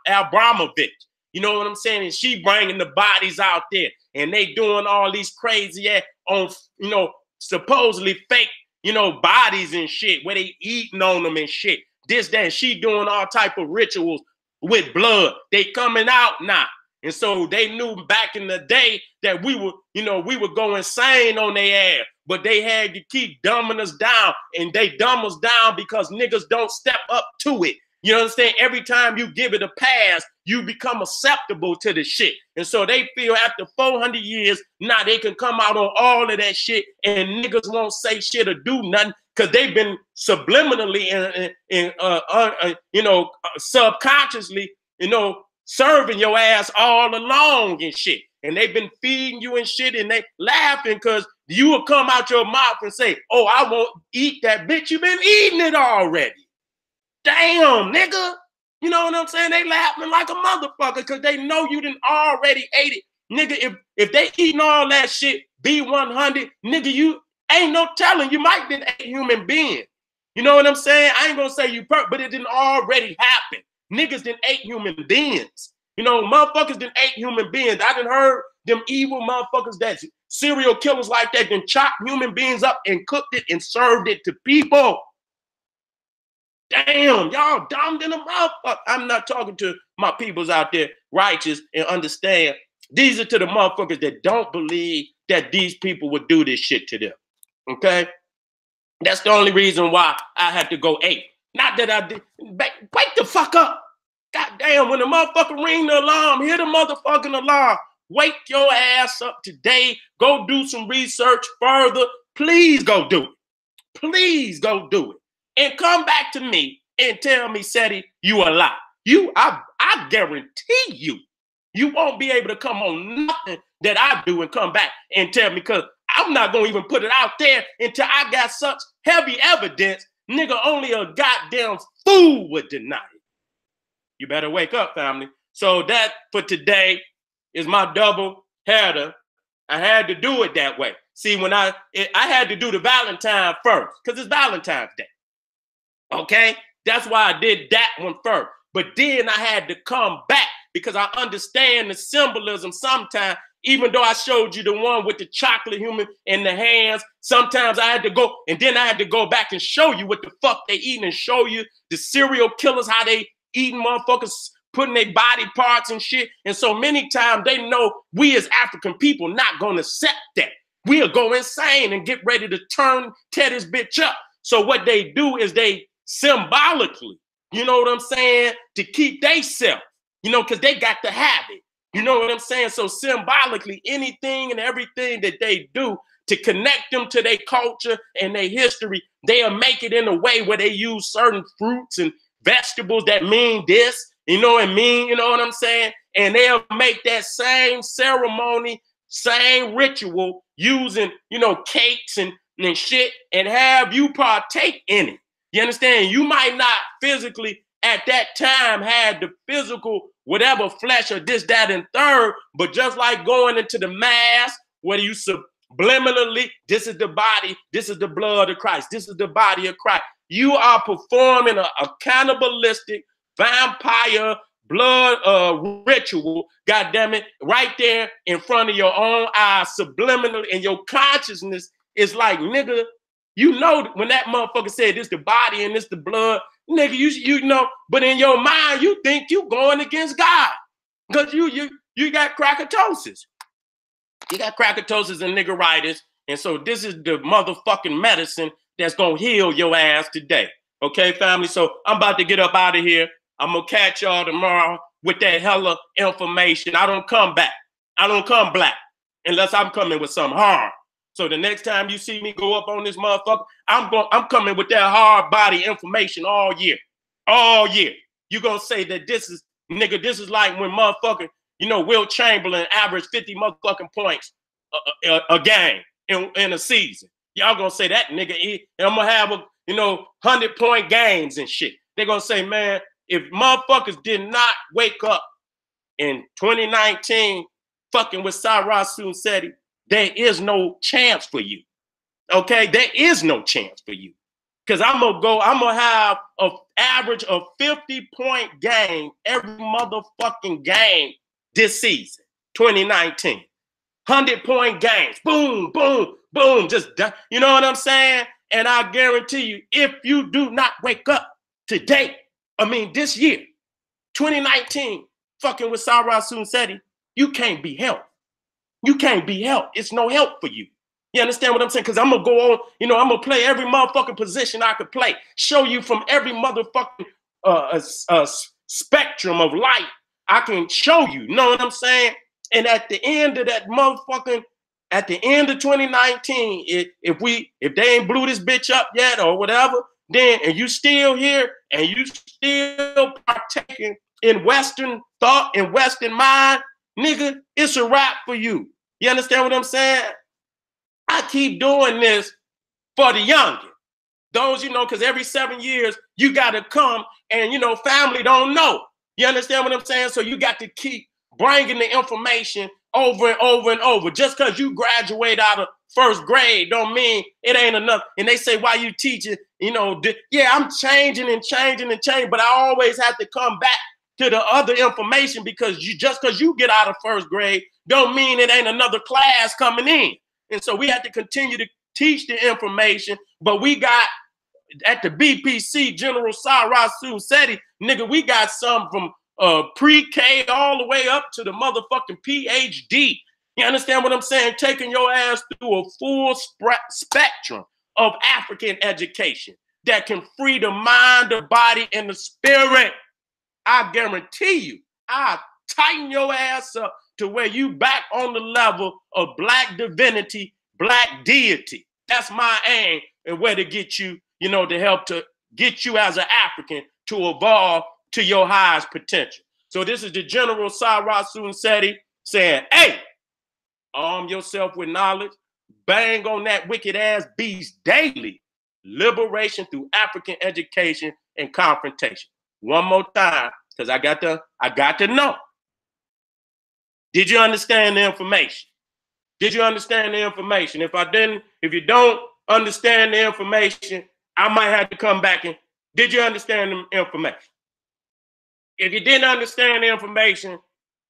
Abramovich. You know what I'm saying? And she bringing the bodies out there, and they doing all these crazy ass on, you know, supposedly fake, you know, bodies and shit where they eating on them and shit. This, that, and she doing all type of rituals with blood. They coming out now. And so they knew back in the day that we were, you know, we would go insane on their ass, but they had to keep dumbing us down, and they dumb us down because niggas don't step up to it. You understand? Every time you give it a pass, you become acceptable to the shit. And so they feel after 400 years, now they can come out on all of that shit, and niggas won't say shit or do nothing because they've been subliminally you know, subconsciously, you know, serving your ass all along and shit. And they've been feeding you and shit, and they laughing because you will come out your mouth and say, oh, I won't eat that, bitch. You've been eating it already. Damn, nigga. You know what I'm saying? They laughing like a motherfucker because they know you done already ate it. Nigga, if they eating all that shit, B100, nigga, you ain't no telling. You might been a human being. You know what I'm saying? I ain't gonna say you but it didn't already happen. Niggas done ate human beings. You know, motherfuckers done ate human beings. I done heard them evil motherfuckers that serial killers like that done chop human beings up and cooked it and served it to people. Damn, y'all dumb than a motherfucker. I'm not talking to my peoples out there righteous and understand. These are to the motherfuckers that don't believe that these people would do this shit to them. Okay? That's the only reason why I had to go 8. Not that I did. Wake the fuck up. God damn, when the motherfucker ring the alarm, hear the motherfucking alarm. Wake your ass up today. Go do some research further. Please go do it. Please go do it. And come back to me and tell me, Seti, you a lie. I guarantee you won't be able to come on nothing that I do and come back and tell me, because I'm not going to even put it out there until I got such heavy evidence. Nigga, only a goddamn fool would deny it. You better wake up, family. So that for today is my double header. I had to do it that way. See, when I had to do the Valentine first, because it's Valentine's Day. Okay? That's why I did that one first. But then I had to come back because I understand the symbolism sometimes. Even though I showed you the one with the chocolate human in the hands, sometimes I had to go, and then I had to go back and show you what the fuck they eating and show you the serial killers, how they eating motherfuckers, putting their body parts and shit. And so many times they know we as African people not going to accept that. We'll go insane and get ready to tear this bitch up. So what they do is they symbolically, you know what I'm saying, to keep they self, you know, because they got to have it. You know what I'm saying? So symbolically, anything and everything that they do to connect them to their culture and their history, they'll make it in a way where they use certain fruits and vegetables that mean this, you know, and mean, you know what I'm saying? And they'll make that same ceremony, same ritual using, you know, cakes and shit and have you partake in it. You understand? You might not physically at that time had the physical whatever flesh or this, that, and third, but just like going into the mass, where you subliminally, this is the body, this is the blood of Christ, this is the body of Christ. You are performing a cannibalistic vampire blood ritual, goddamn it, right there in front of your own eyes, subliminally, and your consciousness is like, nigga, you know, when that motherfucker said this the body and this the blood, nigga, you know, but in your mind, you think you going against God because you got crackatosis. You got crackatosis and niggeritis. And so this is the motherfucking medicine that's going to heal your ass today. Okay, family? So I'm about to get up out of here. I'm going to catch y'all tomorrow with that hella information. I don't come back. I don't come black unless I'm coming with some harm. So the next time you see me go up on this motherfucker, I'm coming with that hard body information all year. All year. You're going to say that this is, nigga, this is like when motherfucking, you know, Will Chamberlain averaged 50 motherfucking points a game in a season. Y'all going to say that nigga, and I'm going to have, 100-point games and shit. They're going to say, man, if motherfuckers did not wake up in 2019 fucking with Cyrus Sunsetti, there is no chance for you. Okay? There is no chance for you. Because I'm going to have an average of 50-point game every motherfucking game this season, 2019. 100-point games. Boom, boom, boom. Just, you know what I'm saying? And I guarantee you, if you do not wake up today, this year, 2019, fucking with Cyrus Sunsetti, you can't be helped. You can't be helped. It's no help for you. You understand what I'm saying? Because I'm going to go on, I'm going to play every motherfucking position I could play. Show you from every motherfucking spectrum of light I can show you. You know what I'm saying? And at the end of that motherfucking, at the end of 2019, if they ain't blew this bitch up yet or whatever, then, and you still here and you still partaking in Western thought and Western mind, nigga, it's a wrap for you. You understand what I'm saying? I keep doing this for the younger. Those, because every 7 years you got to come and, family don't know. You understand what I'm saying? So you got to keep bringing the information over and over and over. Just because you graduate out of first grade don't mean it ain't enough. And they say, why you teaching? Yeah, I'm changing and changing and changing, but I always have to come back to the other information because just because you get out of first grade don't mean it ain't another class coming in. And so we have to continue to teach the information, but we got at the BPC, General Cyrus Sunsetti, nigga, we got some from pre-K all the way up to the motherfucking PhD. You understand what I'm saying? Taking your ass through a full spectrum of African education that can free the mind, the body, and the spirit. I guarantee you, I'll tighten your ass up to where you back on the level of black divinity, black deity. That's my aim and where to get you, to help to get you as an African to evolve to your highest potential. So this is the General Cyrus Sunsetti saying, hey, arm yourself with knowledge, bang on that wicked ass beast daily. Liberation through African education and confrontation. One more time, because I got to know. Did you understand the information? Did you understand the information? If you don't understand the information, I might have to come back and, did you understand the information? If you didn't understand the information,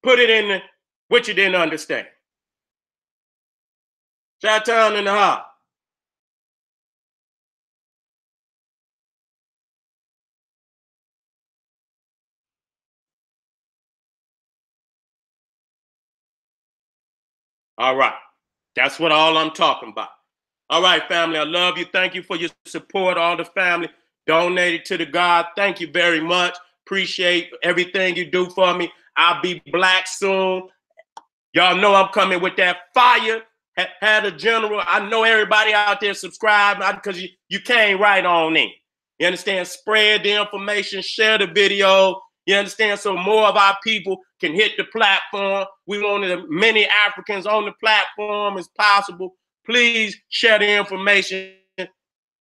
put it in what you didn't understand. Chi-town in the heart. All right. That's what all I'm talking about. All right, family. I love you. Thank you for your support. All the family donated to the God. Thank you very much. Appreciate everything you do for me. I'll be black soon. Y'all know I'm coming with that fire. Had a general. I know everybody out there subscribe because you came right on in. You understand? Spread the information, share the video. You understand? So more of our people can hit the platform. We want as many Africans on the platform as possible. Please share the information for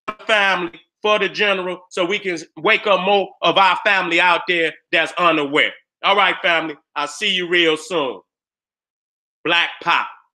the family, for the general, so we can wake up more of our family out there that's unaware. All right, family. I'll see you real soon. Black Pop.